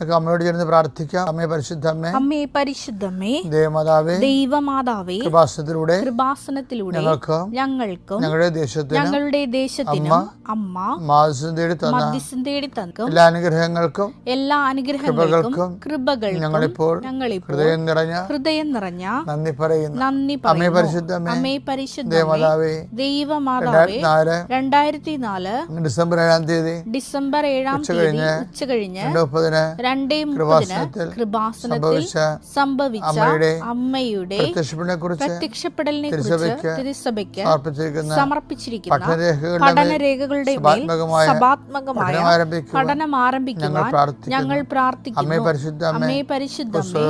അമ്മയോട് ചേർന്ന് പ്രാർത്ഥിക്കാം. അമ്മേ പരിശുദ്ധമ്മേ, അമ്മേ പരിശുദ്ധമ്മേ, ദൈവമാതാവേ, ദൈവമാതാവേ, കൃപാസനത്തിലൂടെ ഞങ്ങൾക്കും ഞങ്ങളുടെ ദേശത്തിനും അമ്മ മധ്യസ്ഥം തേടി തന്ന എല്ലാ അനുഗ്രഹങ്ങൾക്കും കൃപകൾക്കും ഞങ്ങളിപ്പോൾ ഹൃദയം നിറഞ്ഞ നന്ദി പറയുന്നു. അമ്മേ പരിശുദ്ധമ്മേ, ദൈവമാതാവേ, 2004 ഡിസംബർ 7 തീയതി ഉച്ചകഴിഞ്ഞ് 2:30 കൃപാസനത്തിൽ സംഭവിച്ച അമ്മയുടെ പ്രത്യക്ഷപ്പെടലിനെ കുറിച്ച് തിരുസഭയ്ക്ക് സമർപ്പിച്ചിരിക്കുന്ന പഠനരേഖകളുടെ മേൽ സഭാത്മകമായ പഠനം ആരംഭിക്കുവാൻ ഞങ്ങൾ പ്രാർത്ഥിക്കുന്നു. അമ്മേ പരിശുദ്ധമ്മേ,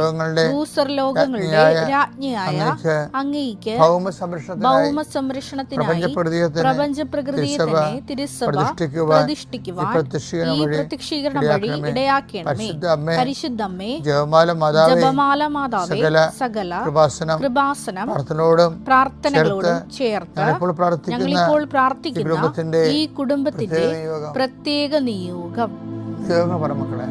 ഭൂസ്വർലോകങ്ങളുടെ രാജ്ഞിയായ അങ്ങേയ്ക്ക് ഭൗമ സംരക്ഷണത്തിനായി പ്രപഞ്ച പ്രകൃതിയെ തന്നെ തിരുസഭ പ്രതിഷ്ഠിക്കുവാൻ ഈ പ്രത്യക്ഷീകരണം വഴി ഇടയാക്കണമേ. പരിശുദ്ധമ്മേ, ജപമാല മാതാവേ, സകല കൃപാസനം പ്രാർത്ഥനകളോടും ചേർത്ത് ഞങ്ങളിപ്പോൾ പ്രാർത്ഥിക്കുന്ന ഈ കുടുംബത്തിന്റെ പ്രത്യേക നിയോഗം. മക്കളെ,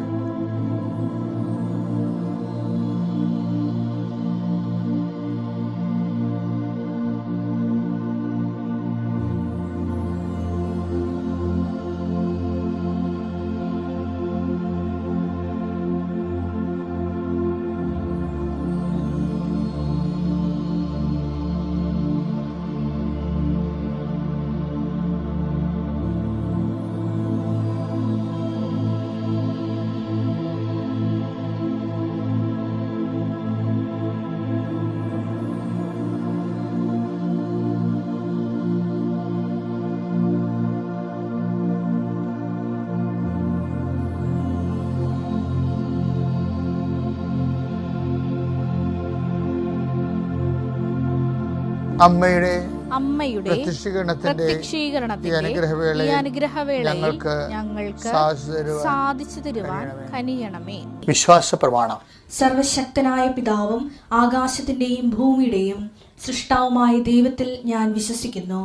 അമ്മയുടെ പ്രത്യക്ഷീകരണത്തിന്റെ അനുഗ്രഹവേള ഞങ്ങൾക്ക് സാധിച്ചു തരുവാൻ കനിയണമേ. വിശ്വാസ പ്രമാണം. സർവശക്തനായ പിതാവും ആകാശത്തിന്റെയും ഭൂമിയുടെയും സൃഷ്ടാവുമായ ദൈവത്തിൽ ഞാൻ വിശ്വസിക്കുന്നു.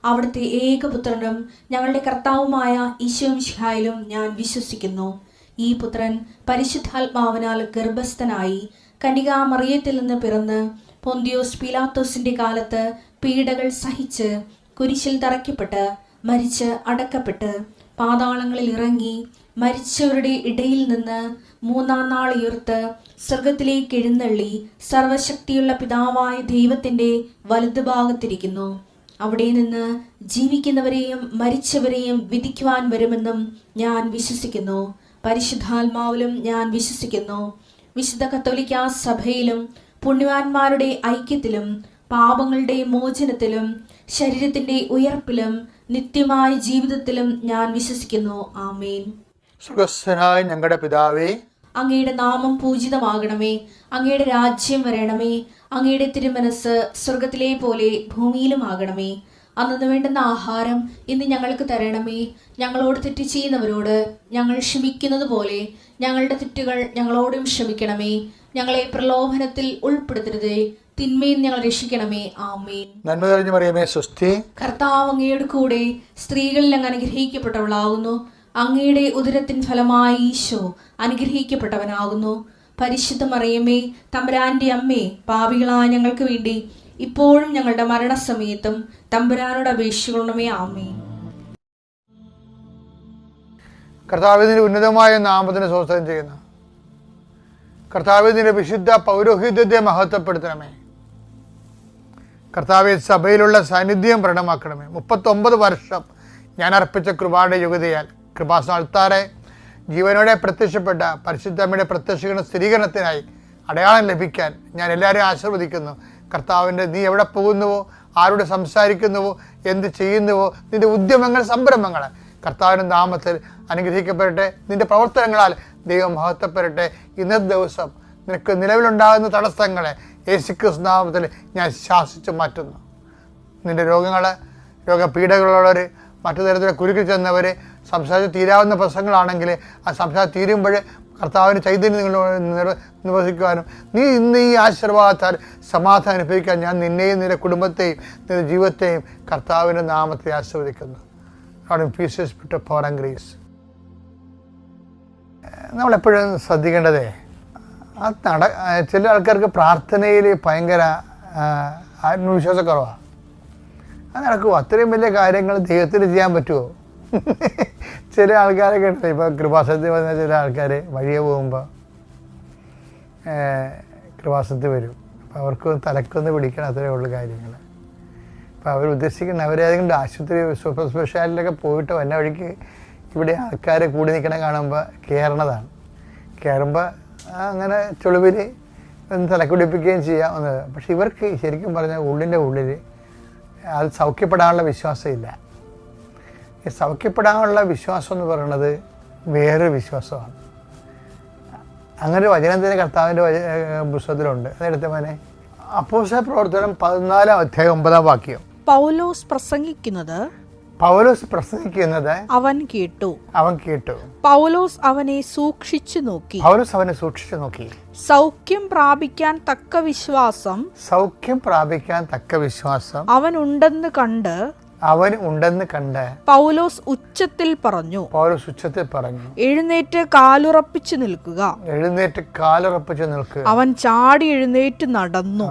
അവിടുത്തെ ഏകപുത്രനും ഞങ്ങളുടെ കർത്താവുമായ ഈശോമിശിഹായിലും ഞാൻ വിശ്വസിക്കുന്നു. ഈ പുത്രൻ പരിശുദ്ധാത്മാവിനാൽ ഗർഭസ്ഥനായി കന്യകാമറിയത്തിൽ നിന്ന് പിറന്ന് പൊന്തിയോസ് പീലാത്തോസിന്റെ കാലത്ത് പീഡകൾ സഹിച്ച് കുരിശിൽ തറയ്ക്കപ്പെട്ട് മരിച്ച് അടക്കപ്പെട്ട് പാതാളങ്ങളിൽ ഇറങ്ങി മരിച്ചവരുടെ ഇടയിൽ നിന്ന് 3-ാം നാൾ ഉയർത്ത് സ്വർഗത്തിലേക്ക് എഴുന്നള്ളി സർവശക്തിയുള്ള പിതാവായ ദൈവത്തിന്റെ വലതുഭാഗത്തിരിക്കുന്നു. അവിടെ നിന്ന് ജീവിക്കുന്നവരെയും മരിച്ചവരെയും വിധിക്കുവാൻ വരുമെന്നും ഞാൻ വിശ്വസിക്കുന്നു. പരിശുദ്ധാത്മാവിലും ഞാൻ വിശ്വസിക്കുന്നു. വിശുദ്ധ കത്തോലിക്കാ സഭയിലും പുണ്യവാന്മാരുടെ ഐക്യത്തിലും പാപങ്ങളുടെ മോചനത്തിലും ശരീരത്തിന്റെ ഉയർപ്പിലും നിത്യമായ ജീവിതത്തിലും ഞാൻ വിശ്വസിക്കുന്നു. ആമേൻ. സ്വർഗ്ഗസ്ഥനായ ഞങ്ങളുടെ പിതാവേ, അങ്ങയുടെ നാമം പൂജിതമാകണമേ. അങ്ങയുടെ രാജ്യം വരണമേ. അങ്ങയുടെ തിരുമനസ് സ്വർഗത്തിലെ പോലെ ഭൂമിയിലും ആകണമേ. അന്നു വേണ്ടുന്ന ആഹാരം ഇന്ന് ഞങ്ങൾക്ക് തരണമേ. ഞങ്ങളോട് തെറ്റ് ചെയ്യുന്നവരോട് ഞങ്ങൾ ക്ഷമിക്കുന്നത് പോലെ ഞങ്ങളുടെ തെറ്റുകൾ ഞങ്ങളോടും ക്ഷമിക്കണമേ. ഞങ്ങളെ പ്രലോഭനത്തിൽ ഉൾപ്പെടുത്തരുതേ, തിന്മയിൽ ഞങ്ങൾ രക്ഷിക്കണമേ. ആമേൻ. നന്മ നിറഞ്ഞ മറിയമേ, സ്വസ്തി. കർത്താവ് അങ്ങയുടെ കൂടെ സ്ത്രീകളിൽ അങ്ങ് അനുഗ്രഹിക്കപ്പെട്ടവളാകുന്നു. അങ്ങയുടെ ഉദരത്തിൻ ഫലമായി ഈശോ അനുഗ്രഹിക്കപ്പെട്ടവനാകുന്നു. പരിശുദ്ധ മറിയമേ, തമ്പുരാന്റെ അമ്മേ, പാപികളായ ഞങ്ങൾക്ക് വേണ്ടി ഇപ്പോഴും ഞങ്ങളുടെ മരണസമയത്തും തമ്പുരാനോട് അപേക്ഷിക്കണമേ. ആമേൻ. കർത്താവിന്റെ ഉന്നതമായ നാമത്തിന് സ്തോത്രം ചെയ്യുന്നു. കർത്താവിന്റെ വിശുദ്ധ പൗരോഹിത്യത്തെ മഹത്വപ്പെടുത്തണമേ. കർത്താവെ, സഭയിലുള്ള സാന്നിധ്യം പ്രകടമാക്കണമേ. 39 വർഷം ഞാൻ അർപ്പിച്ച കൃപയുടെ യോഗ്യതയാൽ കൃപാസന അൾത്താരെ ജീവനോടെ പ്രത്യക്ഷപ്പെട്ട പരിശുദ്ധമ്മയുടെ പ്രത്യക്ഷീകരണ സ്ഥിരീകരണത്തിനായി അടയാളം ലഭിക്കാൻ ഞാൻ എല്ലാവരെയും ആശീർവദിക്കുന്നു. കർത്താവിൻ്റെ നീ എവിടെ പോകുന്നുവോ, ആരോട് സംസാരിക്കുന്നുവോ, എന്ത് ചെയ്യുന്നുവോ, നിന്റെ ഉദ്യമങ്ങൾ, സംരംഭങ്ങൾ കർത്താവിൻ്റെ നാമത്തിൽ അനുഗ്രഹിക്കപ്പെടട്ടെ. നിന്റെ പ്രവർത്തനങ്ങളാൽ ദൈവം മഹത്വപ്പെടട്ടെ. ഇന്നത്തെ ദിവസം നിനക്ക് നിലവിലുണ്ടാകുന്ന തടസ്സങ്ങളെ യേശുക്രിസ്തു നാമത്തിൽ ഞാൻ ശാസിച്ചു മാറ്റുന്നു. നിന്റെ രോഗപീഠകളുള്ളവർ, മറ്റു തരത്തിലുള്ള കുരുക്കിൽ ചെന്നവർ, സംസാരിച്ച് തീരാവുന്ന പ്രശ്നങ്ങളാണെങ്കിൽ ആ സംസാരം തീരുമ്പോൾ കർത്താവിന് ചൈതന്യം നിവസിക്കുവാനും നീ ഇന്ന് ഈ ആശീർവാദത്താൽ സമാധാനം അനുഭവിക്കാൻ ഞാൻ നിന്നെയും നിന്റെ കുടുംബത്തെയും നിന്റെ ജീവിതത്തെയും കർത്താവിൻ്റെ നാമത്തെ ആശീർവദിക്കുന്നു. God in peace, spirit of power and grace. നമ്മളെപ്പോഴും ശ്രദ്ധിക്കേണ്ടതേ ചില ആൾക്കാർക്ക് പ്രാർത്ഥനയിൽ ഭയങ്കര ആത്മവിശ്വാസക്കുറവാണ്. അത് നടക്കുമോ? അത്രയും വലിയ കാര്യങ്ങൾ ദൈവത്തിന് ചെയ്യാൻ പറ്റുമോ? ചില ആൾക്കാരൊക്കെ ഉണ്ട്. ഇപ്പോൾ കൃപാസനത്തിൽ വന്ന ചില ആൾക്കാർ വഴിയെ പോകുമ്പോൾ കൃപാസനത്തിൽ വരും. അപ്പോൾ അവർക്ക് തലക്കൊന്ന് പിടിക്കണം, അത്രയേ ഉള്ളൂ കാര്യങ്ങൾ. അപ്പോൾ അവർ ഉദ്ദേശിക്കുന്ന അവരേതെങ്കിലും ആശുപത്രി സൂപ്പർ സ്പെഷ്യാലിറ്റിയിലൊക്കെ പോയിട്ട് വന്ന വഴിക്ക് ഇവിടെ ആൾക്കാർ കൂടി നിൽക്കണ കാണുമ്പോൾ കയറണതാണ്. കയറുമ്പോൾ അങ്ങനെ ചുളിവിൽ ഒന്ന് തലക്കുടിപ്പിക്കുകയും ചെയ്യാവുന്നത്. പക്ഷെ ഇവർക്ക് ശരിക്കും പറഞ്ഞാൽ ഉള്ളിൻ്റെ ഉള്ളിൽ അത് സൗഖ്യപ്പെടാനുള്ള വിശ്വാസമില്ല. ഈ സൗഖ്യപ്പെടാനുള്ള വിശ്വാസം എന്ന് പറയുന്നത് വേറൊരു വിശ്വാസമാണ്. അങ്ങനെ ഒരു വചനം തന്നെ കർത്താവിൻ്റെ പുസ്തകത്തിലുണ്ട്. അതെടുത്ത മോനെ, അപ്പോസ്തല പ്രവർത്തനം 14 അധ്യായം 9 വാക്യം. പൗലോസ് പ്രസംഗിക്കുന്നത് അവൻ കേട്ടു. പൗലോസ് അവനെ സൂക്ഷിച്ചു നോക്കി. സൗഖ്യം പ്രാപിക്കാൻ തക്ക വിശ്വാസം അവൻ ഉണ്ടെന്ന് കണ്ട് പൗലോസ് ഉച്ചത്തിൽ പറഞ്ഞു, എഴുന്നേറ്റ് കാലുറപ്പിച്ചു നിൽക്കുക. അവൻ ചാടി എഴുന്നേറ്റ് നടന്നു.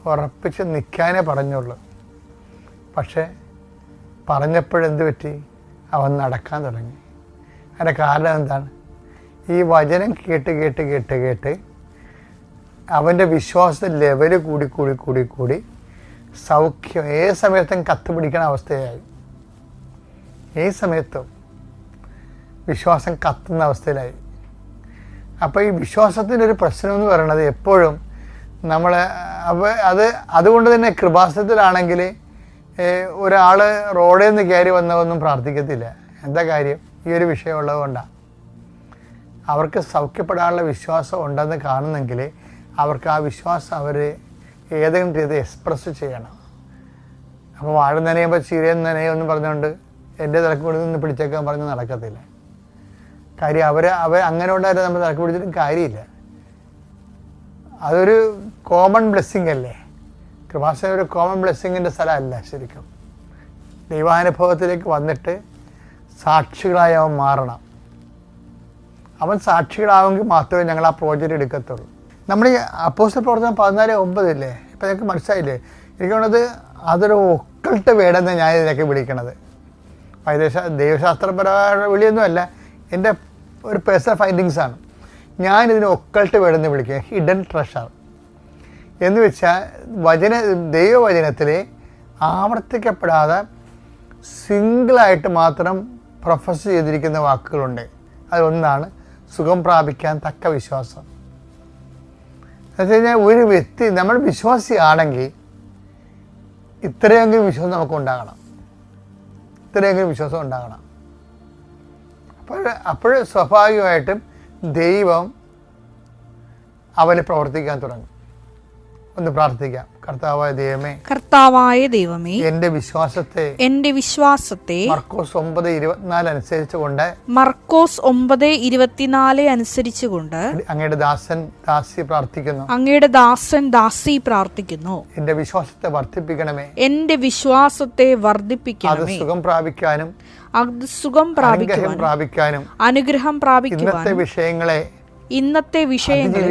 ഉറപ്പിച്ച് നിൽക്കാനേ പറഞ്ഞുള്ളൂ. പക്ഷെ പറഞ്ഞപ്പോഴെന്ത് പറ്റി? അവൻ നടക്കാൻ തുടങ്ങി. അതിൻ്റെ കാരണം എന്താണ്? ഈ വചനം കേട്ട് അവൻ്റെ വിശ്വാസ ലെവല് കൂടി സൗഖ്യം ഏത് സമയത്തും കത്തുപിടിക്കുന്ന അവസ്ഥയായി. ഏത് സമയത്തും വിശ്വാസം കത്തുന്ന അവസ്ഥയിലായി. അപ്പോൾ ഈ വിശ്വാസത്തിൻ്റെ ഒരു പ്രശ്നം എന്ന് പറയുന്നത് എപ്പോഴും നമ്മൾ അതുകൊണ്ട് തന്നെ കൃപാസനത്തിലാണെങ്കിൽ ഒരാൾ റോഡിൽ നിന്ന് കയറി വന്നതൊന്നും പ്രാർത്ഥിക്കത്തില്ല. എന്താ കാര്യം? ഈ ഒരു വിഷയം ഉള്ളത് കൊണ്ടാണ്. അവർക്ക് സൗഖ്യപ്പെടാനുള്ള വിശ്വാസം ഉണ്ടെന്ന് കാണുന്നെങ്കിൽ അവർക്ക് ആ വിശ്വാസം അവർ ഏതെങ്കിലും രീതി എക്സ്പ്രസ് ചെയ്യണം. അപ്പോൾ വാഴ നനയുമ്പോൾ ചീരയും നനയുമെന്ന് പറഞ്ഞുകൊണ്ട് എൻ്റെ തലക്ക് കൂടി നിന്ന് പിടിച്ചേക്കാൻ പറഞ്ഞ് നടക്കത്തില്ല. കാര്യം അവർ അങ്ങനെ ഉണ്ടായിരുന്നു. നമ്മൾ തലക്ക് പിടിച്ചിട്ടും കാര്യമില്ല. അതൊരു കോമൺ ബ്ലെസ്സിങ് അല്ലേ? കൃപാസനം ഒരു കോമൺ ബ്ലെസ്സിങ്ങിൻ്റെ സ്ഥലമല്ല. ശരിക്കും ദൈവാനുഭവത്തിലേക്ക് വന്നിട്ട് സാക്ഷികളായി അവൻ മാറണം. അവൻ സാക്ഷികളാവുമെങ്കിൽ മാത്രമേ ഞങ്ങൾ ആ പ്രോജക്റ്റ് എടുക്കത്തുള്ളൂ. നമ്മൾ ഈ അപ്പോസ്തല പ്രവർത്തനം 14:9 ഇല്ലേ? ഇപ്പം ഞങ്ങൾക്ക് മനസ്സിലായില്ലേ? എനിക്ക് തോന്നുന്നത് അതൊരു ഒക്കൾട്ട് വേടെന്ന് ഞാൻ ഇതിനൊക്കെ വിളിക്കണത്. ദൈവശാസ്ത്രപരമായ വിളിയൊന്നുമല്ല, എൻ്റെ ഒരു പേഴ്സണൽ ഫൈൻഡിങ്സാണ്. ഞാനിതിനെ ഒക്കൾട്ട് വേടെന്ന് വിളിക്കുക, ഹിഡൻ ട്രഷർ എന്ന് വെച്ചാൽ ദൈവവചനത്തിൽ ആവർത്തിക്കപ്പെടാതെ സിംഗിളായിട്ട് മാത്രം പ്രൊഫസ് ചെയ്തിരിക്കുന്ന വാക്കുകളുണ്ട്. അതൊന്നാണ് സുഖം പ്രാപിക്കാൻ തക്ക വിശ്വാസം. എന്ന് വെച്ച് കഴിഞ്ഞാൽ ഒരു വ്യക്തി നമ്മൾ വിശ്വാസിയാണെങ്കിൽ ഇത്രയെങ്കിലും വിശ്വാസം നമുക്കുണ്ടാകണം. അപ്പോൾ സ്വാഭാവികമായിട്ടും ദൈവം അവന് പ്രവർത്തിക്കാൻ തുടങ്ങും. ഒന്ന് പ്രാർത്ഥിക്കാം. കർത്താവായ ദൈവമേ, എന്റെ വിശ്വാസത്തെ മർക്കോസ് 9:24 അനുസരിച്ചുകൊണ്ട് അങ്ങയുടെ ദാസൻ ദാസി പ്രാർത്ഥിക്കുന്നു. എന്റെ വിശ്വാസത്തെ വർദ്ധിപ്പിക്കണമേ. അത് സുഖം പ്രാപിക്കാനും അനുഗ്രഹം പ്രാപിക്കുവാനും ഇന്നത്തെ വിഷയങ്ങളെ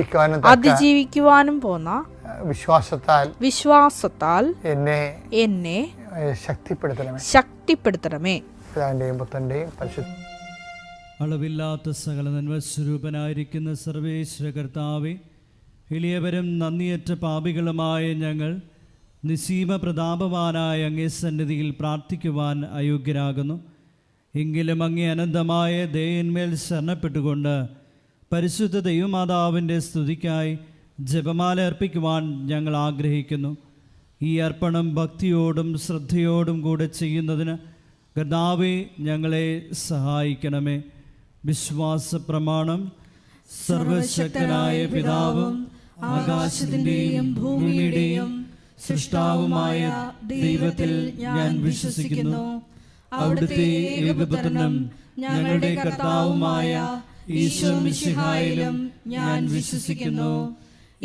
അതിജീവിക്കുവാനും പോന്ന വിശ്വാസത്താൽ എന്നെ ശക്തിപ്പെടുത്തണമേ. അളവില്ലാത്ത സകല നന്മസ്വരൂപനായിരിക്കുന്ന സർവേശ്വര കർത്താവേ, എളിയവരും നന്ദിയറ്റ പാപികളുമായ ഞങ്ങൾ നിസീമ പ്രതാപവാനായ അങ്ങേ സന്നിധിയിൽ പ്രാർത്ഥിക്കുവാൻ അയോഗ്യരാകുന്നു. എങ്കിലും അങ്ങേ അനന്തമായ ദയന്മേൽ ശരണപ്പെട്ടുകൊണ്ട് പരിശുദ്ധ ദൈവമാതാവിൻ്റെ സ്തുതിക്കായി ജപമാല അർപ്പിക്കുവാൻ ഞങ്ങൾ ആഗ്രഹിക്കുന്നു. ഈ അർപ്പണം ഭക്തിയോടും ശ്രദ്ധയോടും കൂടെ ചെയ്യുന്നതിന് കർത്താവേ ഞങ്ങളെ സഹായിക്കണമേ. വിശ്വാസ പ്രമാണം. സർവശക്തനായ പിതാവും ആകാശത്തിൻ്റെയും ഭൂമിയുടെയും സൃഷ്ടാവുമായ ദൈവത്തിൽ ഞാൻ വിശ്വസിക്കുന്നു. അവിടുത്തെ ഏകപുത്രനും ഞങ്ങളുടെ കർത്താവുമായ ഈശോ മിശിഹായിലും ഞാൻ വിശ്വസിക്കുന്നു.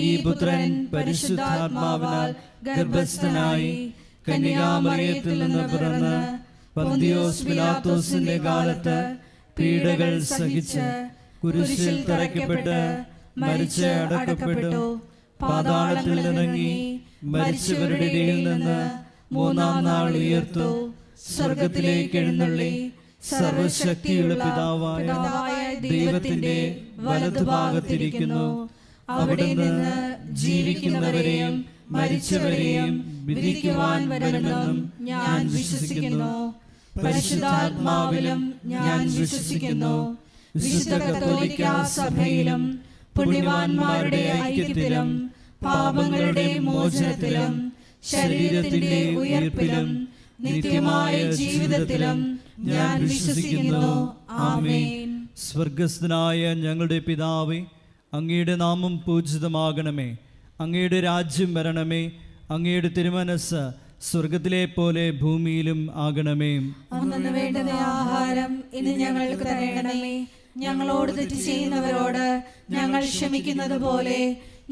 ഈ പുത്രൻ പരിശുദ്ധാത്മാവിനാൽ ഗർഭസ്ഥനായി കന്യകാമറിയത്തിൽ നിന്ന് പിറന്ന് പന്തിയോസ് പിലാത്തോസിന്റെ കാലത്ത് പീഡകൾ സഹിച്ച് കുരിശിൽ തറയ്ക്കപ്പെട്ട് മരിച്ച് അടക്കപ്പെട്ടു, പാതാളത്തിൽ ഇറങ്ങി മരിച്ചവരുടെ ഇടയിൽ നിന്ന് മൂന്നാം നാൾ ഉയർത്തു, സ്വർഗത്തിലേക്ക് എഴുന്നള്ളി സർവശക്തിയുള്ള പിതാവായ ദൈവത്തിന്റെ വലതുഭാഗത്തിരിക്കുന്നു. അവിടെ നിന്ന് ജീവിക്കുന്നവരെയും മരിച്ചവരെയും വിധിക്കുവാൻ വരുമെന്നും ഞാൻ വിശ്വസിക്കുന്നു. പരിശുദ്ധാത്മാവിലും ഞാൻ വിശ്വസിക്കുന്നു. വിശുദ്ധ കത്തോലിക്കാ സഭയിലും പുണ്യവാന്മാരുടെ ഐക്യത്തിലും പാപങ്ങളുടെ മോചനത്തിലും ശരീരത്തിന്റെ ഉയർപ്പിലും നിത്യമായ ജീവിതത്തിലും ഞാൻ വിശ്വസിക്കുന്നു. ആമേൻ. സ്വർഗസ്ഥനായ ഞങ്ങളുടെ പിതാവേ, അങ്ങയുടെ നാമം പൂജിതമാകണമേ. അങ്ങയുടെ രാജ്യം വരണമേ. അങ്ങയുടെ തിരുമനസ്സ് സ്വർഗത്തിലെ പോലെ ഭൂമിയിലും ആകണമേ. അന്നു വേണ്ടുന്ന ആഹാരം ഇന്ന് ഞങ്ങൾക്ക് തരണമേ. ഞങ്ങളോട് തെറ്റ് ചെയ്യുന്നവരോട് ഞങ്ങൾ ക്ഷമിക്കുന്നത് പോലെ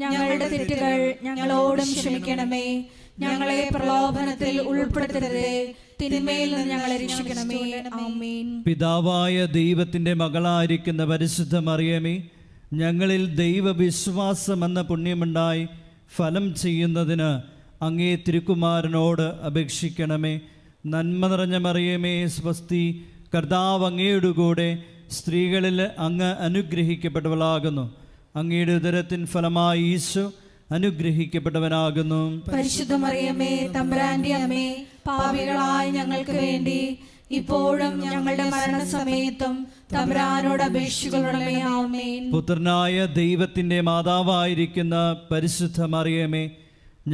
ഞങ്ങളുടെ തെറ്റുകൾ ഞങ്ങളോടും ക്ഷമിക്കണമേ. ഞങ്ങളെ പ്രലോഭനത്തിൽ ഉൾപ്പെടുത്തരുതേ, തിന്മയിൽ നിന്ന് ഞങ്ങളെ രക്ഷിക്കണമേ. ആമേൻ. പിതാവായ ദൈവത്തിന്റെ മകളായിരിക്കുന്ന പരിശുദ്ധ മറിയമേ, ഞങ്ങളിൽ ദൈവവിശ്വാസം എന്ന പുണ്യമുണ്ടായി ഫലം ചെയ്യുന്നതിന് അങ്ങേ തിരുക്കുമാരനോട് അപേക്ഷിക്കണമേ. നന്മ നിറഞ്ഞ മറിയമേ, സ്വസ്തി, കർത്താവ് അങ്ങയുടെ കൂടെ സ്ത്രീകളിൽ അങ്ങ് അനുഗ്രഹിക്കപ്പെട്ടവളാകുന്നു. അങ്ങയുടെ ഉദരത്തിൻ ഫലമായി ഈശോ അനുഗ്രഹിക്കപ്പെട്ടവനാകുന്നു. പരിശുദ്ധ മറിയമേ, തമ്പുരാന്റെ അമ്മേ, പാപികളായ ഞങ്ങൾക്ക് വേണ്ടി ഇപ്പോഴും ഞങ്ങളുടെ മരണസമയത്തും തമ്പുരാനോട് അപേക്ഷിക്കണമേ. ആമേൻ. പുത്രനായ ദൈവത്തിന്റെ മാതാവായിരിക്കുന്ന പരിശുദ്ധ മറിയമേ,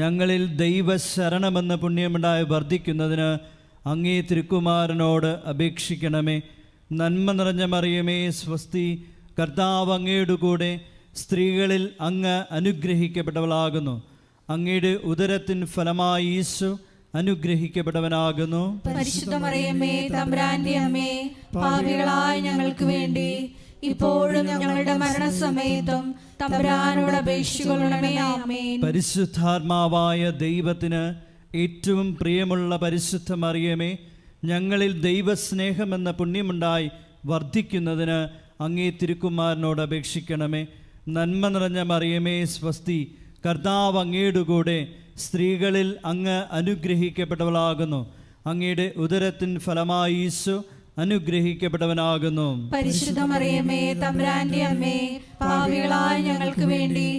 ഞങ്ങളിൽ ദൈവശരണമെന്ന പുണ്യമുണ്ടായി വർദ്ധിക്കുന്നതിന് അങ്ങേ തിരുക്കുമാരനോട് അപേക്ഷിക്കണമേ. നന്മ നിറഞ്ഞ മറിയമേ, സ്വസ്തി, കർത്താവ് അങ്ങയുടെ കൂടെ സ്ത്രീകളിൽ അങ്ങ് അനുഗ്രഹിക്കപ്പെട്ടവളാകുന്നു. അങ്ങയുടെ ഉദരത്തിൻ ഫലമായി ഈശോ അനുഗ്രഹിക്കപ്പെട്ടവനാകുന്നു. പരിശുദ്ധ മറിയമേ, തമ്പുരാന്റെ അമ്മേ, പാപികളായ ഞങ്ങൾക്ക് വേണ്ടി ഇപ്പോഴും ഞങ്ങളുടെ മരണസമയത്തും തമ്പുരാനോട് അപേക്ഷിക്കണമേ. ആമേൻ. പരിശുദ്ധാത്മാവായ ദൈവത്തിന് ഏറ്റവും പ്രിയമുള്ള പരിശുദ്ധ മറിയമേ, ഞങ്ങളിൽ ദൈവസ്നേഹമെന്ന പുണ്യമുണ്ടായി വർദ്ധിക്കുന്നതിന് അങ്ങേ തിരുക്കുമാരനോട് അപേക്ഷിക്കണമേ. നന്മ നിറഞ്ഞ മറിയമേ, സ്വസ്തി, കർത്താവ് അങ്ങയുടെ കൂടെ സ്ത്രീകളിൽ അങ്ങ് അനുഗ്രഹിക്കപ്പെട്ടവളാകുന്നു. അങ്ങയുടെ ഉദരത്തിൻ ഫലമായി ഈശോ അനുഗ്രഹിക്കപ്പെട്ടവനാകുന്നു. പരിശുദ്ധ മറിയമേ, തമ്പുരാന്റെ അമ്മേ, പാപികളായ ഞങ്ങൾക്ക് വേണ്ടി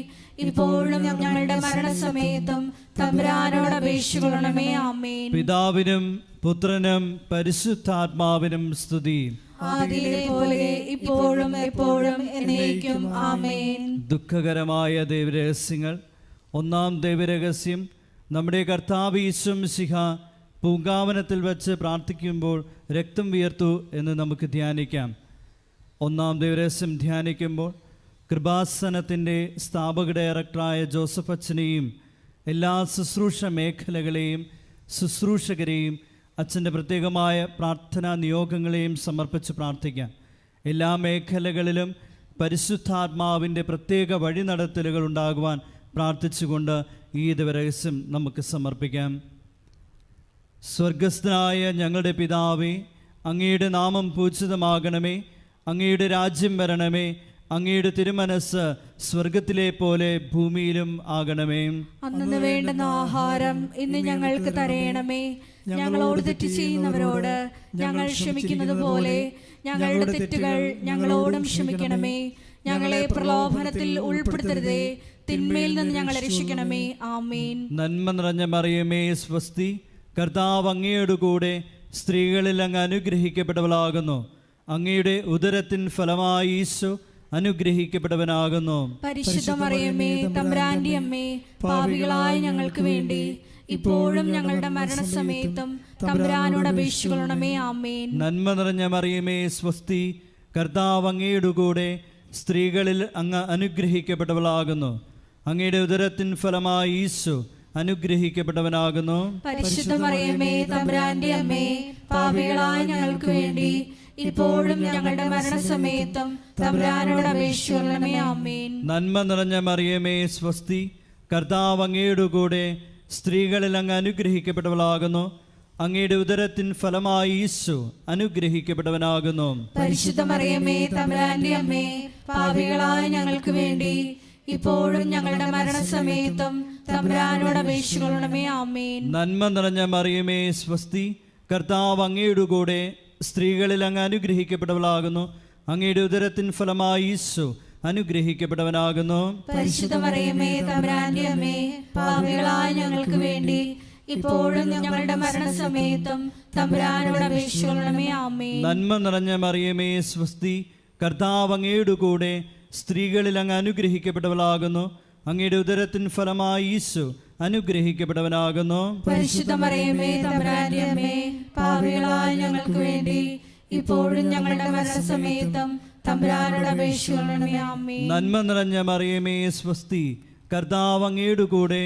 ഇപ്പോഴും ഞങ്ങളുടെ മരണസമയത്തും തമ്പുരാനോട് അപേക്ഷിക്കണമേ. ആമേൻ. പിതാവിനും പുത്രനും പരിശുദ്ധാത്മാവിനും സ്തുതി. ആദിയിലെ പോലെ ഇപ്പോഴും എപ്പോഴും എന്നേക്കും. ആമേൻ. ദുഃഖകരമായ ദൈവരഹസ്യങ്ങൾ. ഒന്നാം ദൈവരഹസ്യം, നമ്മുടെ കർത്താവ് ഈശോ മിശിഹ പൂങ്കാവനത്തിൽ വച്ച് പ്രാർത്ഥിക്കുമ്പോൾ രക്തം വിയർത്തു എന്ന് നമുക്ക് ധ്യാനിക്കാം. ഒന്നാം ദൈവരഹസ്യം ധ്യാനിക്കുമ്പോൾ കൃപാസനത്തിൻ്റെ സ്ഥാപക ഡയറക്ടറായ ജോസഫ് അച്ഛനെയും എല്ലാ ശുശ്രൂഷ മേഖലകളെയും ശുശ്രൂഷകരെയും അച്ഛൻ്റെ പ്രത്യേകമായ പ്രാർത്ഥനാ നിയോഗങ്ങളെയും സമർപ്പിച്ച് പ്രാർത്ഥിക്കാം. എല്ലാ മേഖലകളിലും പരിശുദ്ധാത്മാവിൻ്റെ പ്രത്യേക വഴിനടത്തലുകൾ ഉണ്ടാകുവാൻ പ്രാർത്ഥിച്ചുകൊണ്ട് ഈ ദിവരഹസ്യം നമുക്ക് സമർപ്പിക്കാം. സ്വർഗസ്ഥനായ ഞങ്ങളുടെ പിതാവേ, അങ്ങയുടെ നാമം പൂജിതമാകണമേ. അങ്ങയുടെ രാജ്യം വരണമേ. അങ്ങയുടെ തിരുമനസ് സ്വർഗത്തിലെ പോലെ ഭൂമിയിലും ആകണമേ. അന്നു വേണ്ടുന്ന ആഹാരം ഇന്ന് ഞങ്ങൾക്ക് തരയണമേ. ഞങ്ങളോട് തെറ്റ് ചെയ്യുന്നവരോട് ഞങ്ങൾ ക്ഷമിക്കുന്നത് പോലെ ഞങ്ങളുടെ തെറ്റുകൾ ഞങ്ങളോടും ക്ഷമിക്കണമേ. ഞങ്ങളെ പ്രലോഭനത്തിൽ ഉൾപ്പെടുത്തരുതേ, തിന്മയിൽ നിന്ന് ഞങ്ങളെ രക്ഷിക്കണമേ. ആമേൻ. നന്മ നിറഞ്ഞ മറിയമേ, സ്വസ്തി, കർത്താവ് അങ്ങയുടെ കൂടെ സ്ത്രീകളിൽ അങ്ങ് അനുഗ്രഹിക്കപ്പെട്ടവളാകുന്നു. അങ്ങയുടെ ഉദരത്തിൻ ഫലമായി ഈശോ അനുഗ്രഹിക്കപ്പെട്ടവനാകുന്നു. പരിശുദ്ധ മറിയമേ, തമ്പുരാന്റെ അമ്മേ, പാപികളായ ഞങ്ങൾക്ക് വേണ്ടി ഇപ്പോഴും ഞങ്ങളുടെ മരണസമയത്തും തമ്പുരാനോട് അപേക്ഷിക്കണമേ. ആമേൻ. നന്മ നിറഞ്ഞ മറിയമേ, സ്വസ്തി, കർത്താവ് അങ്ങയുടെ കൂടെ സ്ത്രീകളിൽ അങ്ങ് അനുഗ്രഹിക്കപ്പെട്ടവളാകുന്നു. അങ്ങയുടെ ഉദരത്തിൻ ഫലമായി ഈശോ അനുഗ്രഹിക്കപ്പെട്ടവനാകുന്നു. പരിശുദ്ധ മറിയമേ, തമ്പുരാന്റെ അമ്മേ, പാപികളായ ഞങ്ങൾക്ക് വേണ്ടി ഇപ്പോഴും ഞങ്ങളുടെ മരണസമയത്തും തമ്പുരാനോട് അപേക്ഷിക്കണമേ. ആമേൻ. നന്മ നിറഞ്ഞ മറിയമേ, സ്വസ്തി, കർത്താവ് അങ്ങയുടെ കൂടെ സ്ത്രീകളിൽ അങ്ങ് അനുഗ്രഹിക്കപ്പെട്ടവളാകുന്നു. അങ്ങയുടെ ഉദരത്തിൻ ഫലമായി ഈശോ അനുഗ്രഹിക്കപ്പെട്ടവനാകുന്നു. പരിശുദ്ധ മറിയമേ തമ്പുരാന്റെ അമ്മേ, പാപികളായ ഞങ്ങൾക്ക് വേണ്ടി ഇപ്പോഴും ഞങ്ങളുടെ മരണസമയത്തും തമ്പുരാനോട് അപേക്ഷിക്കണമേ. ആമേൻ. നന്മ നിറഞ്ഞ മറിയമേ സ്വസ്തി, കർത്താവ് അങ്ങയുടെ കൂടെ സ്ത്രീകളിൽ അങ്ങ് അനുഗ്രഹിക്കപ്പെട്ടവളാകുന്നു. അങ്ങയുടെ ഉദരത്തിൻ ഫലമായി ഈശോ അനുഗ്രഹിക്കപ്പെട്ടവനാകുന്നു. പരിശുദ്ധ മറിയമേ തമ്പുരാന്റെ അമ്മേ, പാപികളായ ഞങ്ങൾക്ക് വേണ്ടി ഇപ്പോഴും ഞങ്ങളുടെ മരണസമയത്തും തമ്പുരാനോട് അപേക്ഷിക്കണമേ. ആമേൻ. നന്മ നിറഞ്ഞ മറിയമേ സ്വസ്തി, കർത്താവ് അങ്ങയുടെ കൂടെ സ്ത്രീകളിൽ അങ്ങ് അനുഗ്രഹിക്കപ്പെട്ടവളാകുന്നു. അങ്ങയുടെ ഉദരത്തിൻ ഫലമായി ഈശോ അനുഗ്രഹിക്കപ്പെട്ടവനാകുന്നു. പരിശുദ്ധ മറിയമേ തമ്പുരാന്റെ അമ്മേ, പാപികളായ ഞങ്ങൾക്ക് വേണ്ടി ഇപ്പോഴും ഞങ്ങളുടെ മരണസമയത്തും തമ്പുരാനോട് അപേക്ഷിക്കണമേ. ആമേൻ. നന്മ നിറഞ്ഞ മറിയമേ സ്വസ്തി, കർത്താവ് അങ്ങയുടെ കൂടെ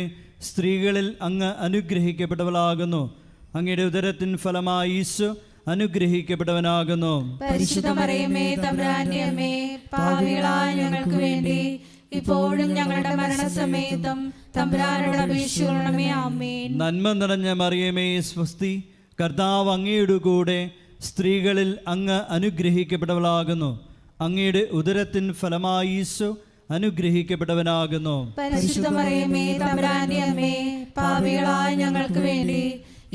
സ്ത്രീകളിൽ അങ്ങ് അനുഗ്രഹിക്കപ്പെട്ടവളാകുന്നു. അങ്ങയുടെ ഉദരത്തിൻ ഫലമായി ഈശോ അനുഗ്രഹിക്കപ്പെട്ടവനാകുന്നു. പരിശുദ്ധ മറിയമേ തമ്പുരാന്റെ അമ്മേ, പാപികളായ ഞങ്ങൾക്ക് വേണ്ടി ഇപ്പോഴും ഞങ്ങളുടെ മരണസമയത്തും തമ്പുരാനോട് അപേക്ഷിക്കണമേ. ആമേൻ. നന്മ നിറഞ്ഞ മറിയമേ സ്വസ്തി, കർത്താവ് അങ്ങയുടെ കൂടെ സ്ത്രീകളിൽ അങ്ങ് അനുഗ്രഹിക്കപ്പെട്ടവളാകുന്നു. അങ്ങയുടെ ഉദരത്തിൻ ഫലമായി ഈശോ അനുഗ്രഹിക്കപ്പെട്ടവനാകുന്നു. പരിശുദ്ധ മറിയമേ തമ്പുരാന്റെ അമ്മേ, പാപികളായ ഞങ്ങൾക്ക് വേണ്ടി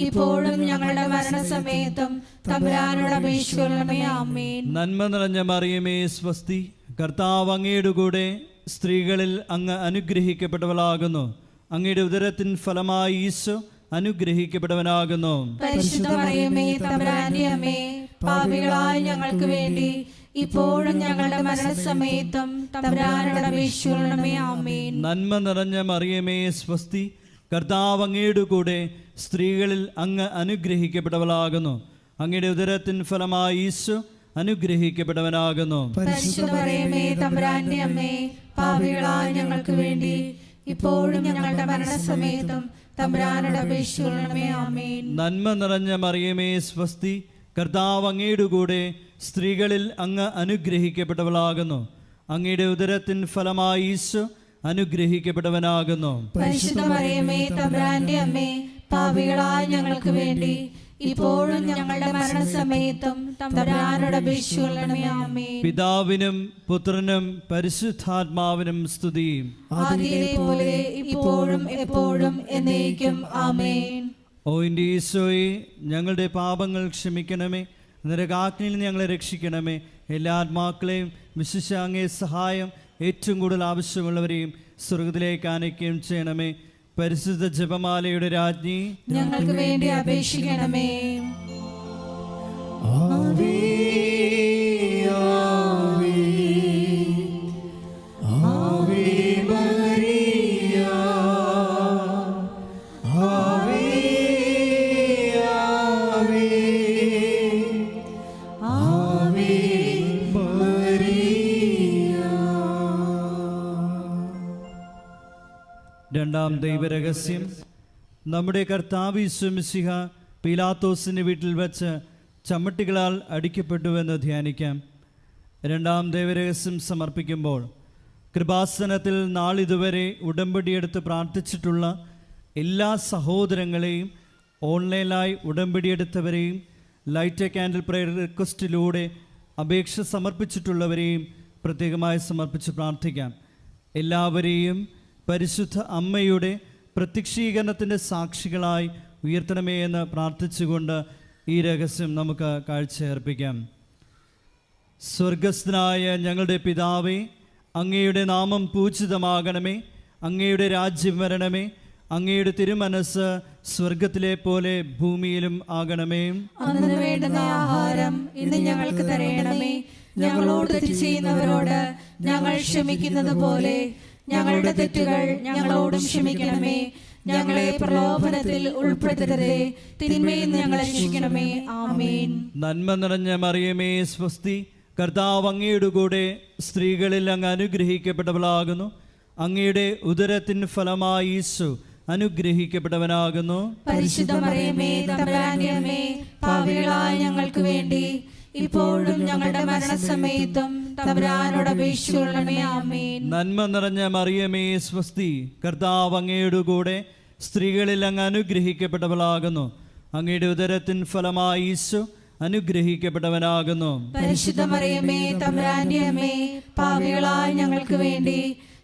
ഇപ്പോഴും ഞങ്ങളുടെ മരണസമയത്തും തമ്പുരാനോട് അപേക്ഷിക്കണമേ. ആമേൻ. നന്മ നിറഞ്ഞ മറിയമേ സ്വസ്തി, കർത്താവ് അങ്ങയുടെ കൂടെ സ്ത്രീകളിൽ അങ്ങ് അനുഗ്രഹിക്കപ്പെട്ടവളാകുന്നു. അങ്ങയുടെ ഉദരത്തിൻ ഫലമായി ഈശോ അനുഗ്രഹിക്കപ്പെട്ടവനാകുന്നു. പരിശുദ്ധ മറിയമേ തമ്പുരാന്റെ അമ്മേ, പാപികളായ ഞങ്ങൾക്ക് വേണ്ടി ഇപ്പോഴും ഞങ്ങളുടെ മരണസമയത്തും തമ്പുരാനോട് അപേക്ഷിക്കണമേ. ആമേൻ. നന്മ നിറഞ്ഞ മറിയമേ സ്വസ്തി, കർത്താവ് അങ്ങയുടെ കൂടെ സ്ത്രീകളിൽ അങ്ങ് അനുഗ്രഹിക്കപ്പെട്ടവളാകുന്നു. അങ്ങയുടെ ഉദരത്തിൻ ഫലമായി ഈശോ അനുഗ്രഹിക്കപ്പെട്ടവനാകുന്നു. പരിശുദ്ധ മറിയമേ തമ്പുരാന്റെ അമ്മേ, പാപികളായ ഞങ്ങൾക്ക് വേണ്ടി ഇപ്പോഴും ഞങ്ങളുടെ മരണസമയത്തും തമ്പുരാനോട് അപേക്ഷിക്കണമേ. ആമേൻ. നന്മ നിറഞ്ഞ മറിയമേ സ്വസ്തി, കർത്താവ് അങ്ങയുടെ കൂടെ സ്ത്രീകളിൽ അങ്ങ് അനുഗ്രഹിക്കപ്പെട്ടവളാകുന്നു. അങ്ങയുടെ ഉദരത്തിൻ ഫലമായി ഈശോ അനുഗ്രഹിക്കപ്പെട്ടവനാകുന്നു. പരിശുദ്ധ മറിയമേ തമ്പുരാന്റെ അമ്മേ, പാപികളായ ഞങ്ങൾക്ക് വേണ്ടി ഇപ്പോഴും ഞങ്ങളുടെ മരണസമയത്തും തമ്പുരാനോട് അപേക്ഷിക്കണമേ. ആമേൻ. പിതാവിനും പുത്രനും പരിശുദ്ധാത്മാവിനും സ്തുതി. ആദിയിലെ പോലെ ഇപ്പോഴും എപ്പോഴും എന്നേക്കും. ആമേൻ. ഓ എൻ്റെ ഈശോയെ, ഞങ്ങളുടെ പാപങ്ങൾ ക്ഷമിക്കണമേ, നരകാഗ്നിയിൽ നിന്ന് ഞങ്ങളെ രക്ഷിക്കണമേ. എല്ലാ ആത്മാക്കളെയും വിശിഷ്യ അങ്ങേ സഹായം ഏറ്റവും കൂടുതൽ ആവശ്യമുള്ളവരെയും സ്വർഗത്തിലേക്ക് ആനയിക്കുകയും ചെയ്യണമേ. പരിശുദ്ധ ജപമാലയുടെ രാജ്ഞി, ഞങ്ങൾക്ക് വേണ്ടി അപേക്ഷിക്കണമേ. ആവേ ആവേ ആവേ മരിയ, ആവേ ആവേ ആവേ മരിയ. രണ്ടാം ദൈവരഹസ്യം. നമ്മുടെ കർത്താവ് യേശു മിശിഹ പീലാത്തോസിൻ്റെ വീട്ടിൽ വച്ച് ചമ്മട്ടികളാൽ അടിക്കപ്പെട്ടുവെന്ന് ധ്യാനിക്കാം. രണ്ടാം ദൈവരഹസ്യം സമർപ്പിക്കുമ്പോൾ കൃപാസനത്തിൽ നാളിതുവരെ ഉടമ്പടിയെടുത്ത് പ്രാർത്ഥിച്ചിട്ടുള്ള എല്ലാ സഹോദരങ്ങളെയും, ഓൺലൈനായി ഉടമ്പടിയെടുത്തവരെയും, ലൈറ്റ് എ കാൻഡിൽ പ്രയർ റിക്വസ്റ്റിലൂടെ അപേക്ഷ സമർപ്പിച്ചിട്ടുള്ളവരെയും പ്രത്യേകമായി സമർപ്പിച്ച് പ്രാർത്ഥിക്കാം. എല്ലാവരെയും പരിശുദ്ധ അമ്മയുടെ പ്രത്യക്ഷീകരണത്തിൻ്റെ സാക്ഷികളായി ഉയർത്തണമേ എന്ന് പ്രാർത്ഥിച്ചുകൊണ്ട് ഈ രഹസ്യം നമുക്ക് കാഴ്ചയർപ്പിക്കാം. സ്വർഗസ്ഥനായ ഞങ്ങളുടെ പിതാവേ, അങ്ങയുടെ നാമം പൂജിതമാകണമേ. അങ്ങയുടെ രാജ്യം വരണമേ. അങ്ങയുടെ തിരുമനസ് സ്വർഗത്തിലെ പോലെ ഭൂമിയിലും ആകണമേ. അന്നു വേണ്ടുന്ന ആഹാരം ഇന്ന് ഞങ്ങൾക്ക് തരയണമേ. ഞങ്ങളോട് തെറ്റ് ചെയ്യുന്നവരോട് ഞങ്ങൾ ക്ഷമിക്കുന്നത് പോലെ ഞങ്ങളുടെ തെറ്റുകൾ ഞങ്ങളോടും ക്ഷമിക്കണമേ. ഞങ്ങളെ പ്രലോഭനത്തിൽ ഉൾപ്പെടുത്തരുതേ, തിന്മയിൽ നിന്ന് ഞങ്ങളെ രക്ഷിക്കണമേ. ആമേൻ. നന്മ നിറഞ്ഞ മറിയമേ സ്വസ്തി, കർത്താവ് അങ്ങയുടെ കൂടെ സ്ത്രീകളിൽ അങ്ങ് അനുഗ്രഹിക്കപ്പെട്ടവളാകുന്നു. അങ്ങയുടെ ഉദരത്തിൻ ഫലമായി ഈശോ അനുഗ്രഹിക്കപ്പെട്ടവനാകുന്നു. പരിശുദ്ധ മറിയമേ തമ്പുരാന്റെ അമ്മേ, പാപികളായ ഞങ്ങൾക്ക് വേണ്ടി ഇപ്പോഴും ഞങ്ങളുടെ മരണസമയത്തും തമ്പുരാനോട് അപേക്ഷിക്കണമേ. ആമേൻ. നന്മ നിറഞ്ഞ മറിയമേ സ്വസ്തി, കർത്താവ് അങ്ങയുടെ കൂടെ സ്ത്രീകളിൽ അങ്ങ് അനുഗ്രഹിക്കപ്പെട്ടവളാകുന്നു. അങ്ങയുടെ ഉദരത്തിൻ ഫലമായി ഈശോ അനുഗ്രഹിക്കപ്പെട്ടവനാകുന്നു. പരിശുദ്ധ മറിയമേ തമ്പുരാന്റെ അമ്മേ, പാപികളായ ഞങ്ങൾക്ക് വേണ്ടി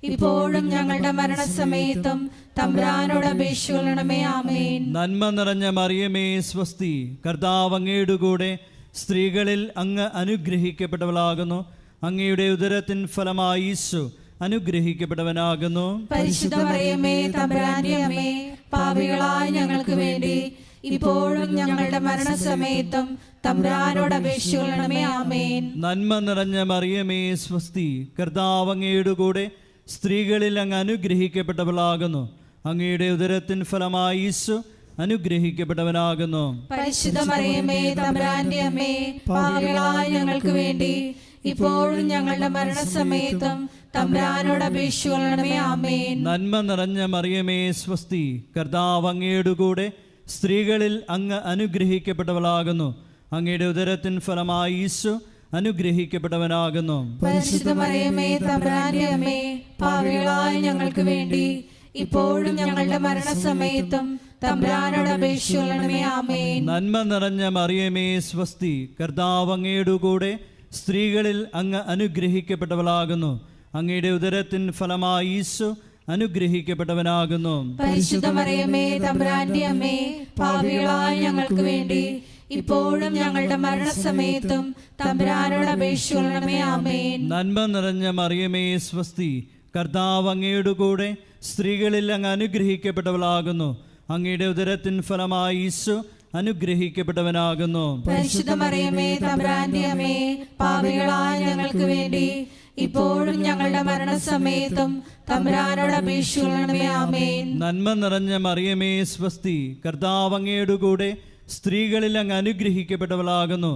ഇപ്പോഴും ഞങ്ങളുടെ മരണസമയത്തും തമ്പുരാനോട് അപേക്ഷിക്കണമേ. ആമേൻ. നന്മ നിറഞ്ഞ മറിയമേ സ്വസ്തി, കർത്താവ് അങ്ങയുടെ കൂടെ സ്ത്രീകളിൽ അങ്ങ് അനുഗ്രഹിക്കപ്പെട്ടവളാകുന്നു. അങ്ങയുടെ ഉദരത്തിൻ ഫലമായി ഈശോ അനുഗ്രഹിക്കപ്പെട്ടവനാകുന്നു. പരിശുദ്ധ മറിയമേ തമ്പുരാന്റെ അമ്മേ, പാപികളായ ഞങ്ങൾക്ക് വേണ്ടി ഇപ്പോഴും ഞങ്ങളുടെ മരണസമയത്തും തമ്പുരാനോട് അപേക്ഷിക്കണമേ. ആമേൻ. നന്മ നിറഞ്ഞ മറിയമേ സ്വസ്തി, കർത്താവ് അങ്ങയുടെ കൂടെ സ്ത്രീകളിൽ അങ്ങ് അനുഗ്രഹിക്കപ്പെട്ടവളാകുന്നു. അങ്ങയുടെ ഉദരത്തിൻ ഫലമായി ഈശോ അനുഗ്രഹിക്കപ്പെട്ടവനാകുന്നു. പരിശുദ്ധ മറിയമേ തമ്പുരാന്റെ അമ്മേ, പാപികളായ ഞങ്ങൾക്ക് വേണ്ടി ഇപ്പോഴും ഞങ്ങളുടെ മരണസമയത്തും തമ്പുരാനോട് അപേക്ഷിക്കണമേ. ആമേൻ. നന്മ നിറഞ്ഞ മറിയമേ സ്വസ്തി, കർത്താവ് അങ്ങയുടെ കൂടെ സ്ത്രീകളിൽ അങ്ങ് അനുഗ്രഹിക്കപ്പെട്ടവളാകുന്നു. അങ്ങയുടെ ഉദരത്തിൻ ഫലമായി ഈശോ അനുഗ്രഹിക്കപ്പെട്ടവനാകുന്നു. പരിശുദ്ധ മറിയമേ തമ്പുരാന്റെ അമ്മേ, പാപികളായ ഞങ്ങൾക്ക് വേണ്ടി ഇപ്പോഴും ഞങ്ങളുടെ മരണസമയത്തും തമ്പുരാനോട് അപേക്ഷിക്കണമേ. ആമേൻ. നന്മ നിറഞ്ഞ മറിയമേ സ്വസ്തി, കർത്താവ് അങ്ങയുടെ കൂടെ സ്ത്രീകളിൽ അങ്ങ് അനുഗ്രഹിക്കപ്പെട്ടവളാകുന്നു. അങ്ങയുടെ ഉദരത്തിൻ ഫലമായി ഈശോ അനുഗ്രഹിക്കപ്പെട്ടവനാകുന്നു. പരിശുദ്ധ മറിയമേ തമ്പുരാന്റെ അമ്മേ, പാപികളായ ഞങ്ങൾക്ക് വേണ്ടി ഇപ്പോഴും ഞങ്ങളുടെ മരണസമയത്തും തമ്പുരാനോട് അപേക്ഷിക്കണമേ. ആമേൻ. നന്മ നിറഞ്ഞ മറിയമേ സ്വസ്തി, കർത്താവ് അങ്ങയുടെ കൂടെ സ്ത്രീകളിൽ അങ്ങ് അനുഗ്രഹിക്കപ്പെട്ടവളാകുന്നു. അങ്ങയുടെ ഉദരത്തിൻ ഫലമായി ഈശോ അനുഗ്രഹിക്കപ്പെട്ടവനാകുന്നു. പരിശുദ്ധ മറിയമേ തമ്പുരാന്റെ അമ്മേ, പാപികളായ ഞങ്ങൾക്ക് വേണ്ടി ഇപ്പോഴും ഞങ്ങളുടെ മരണസമയത്തും തമ്പുരാനോട് അപേക്ഷിക്കണമേ. ആമേൻ. നന്മ നിറഞ്ഞ മറിയമേ സ്വസ്തി, കർത്താവ് അങ്ങയുടെ കൂടെ സ്ത്രീകളിൽ അങ്ങ് അനുഗ്രഹിക്കപ്പെട്ടവളാകുന്നു.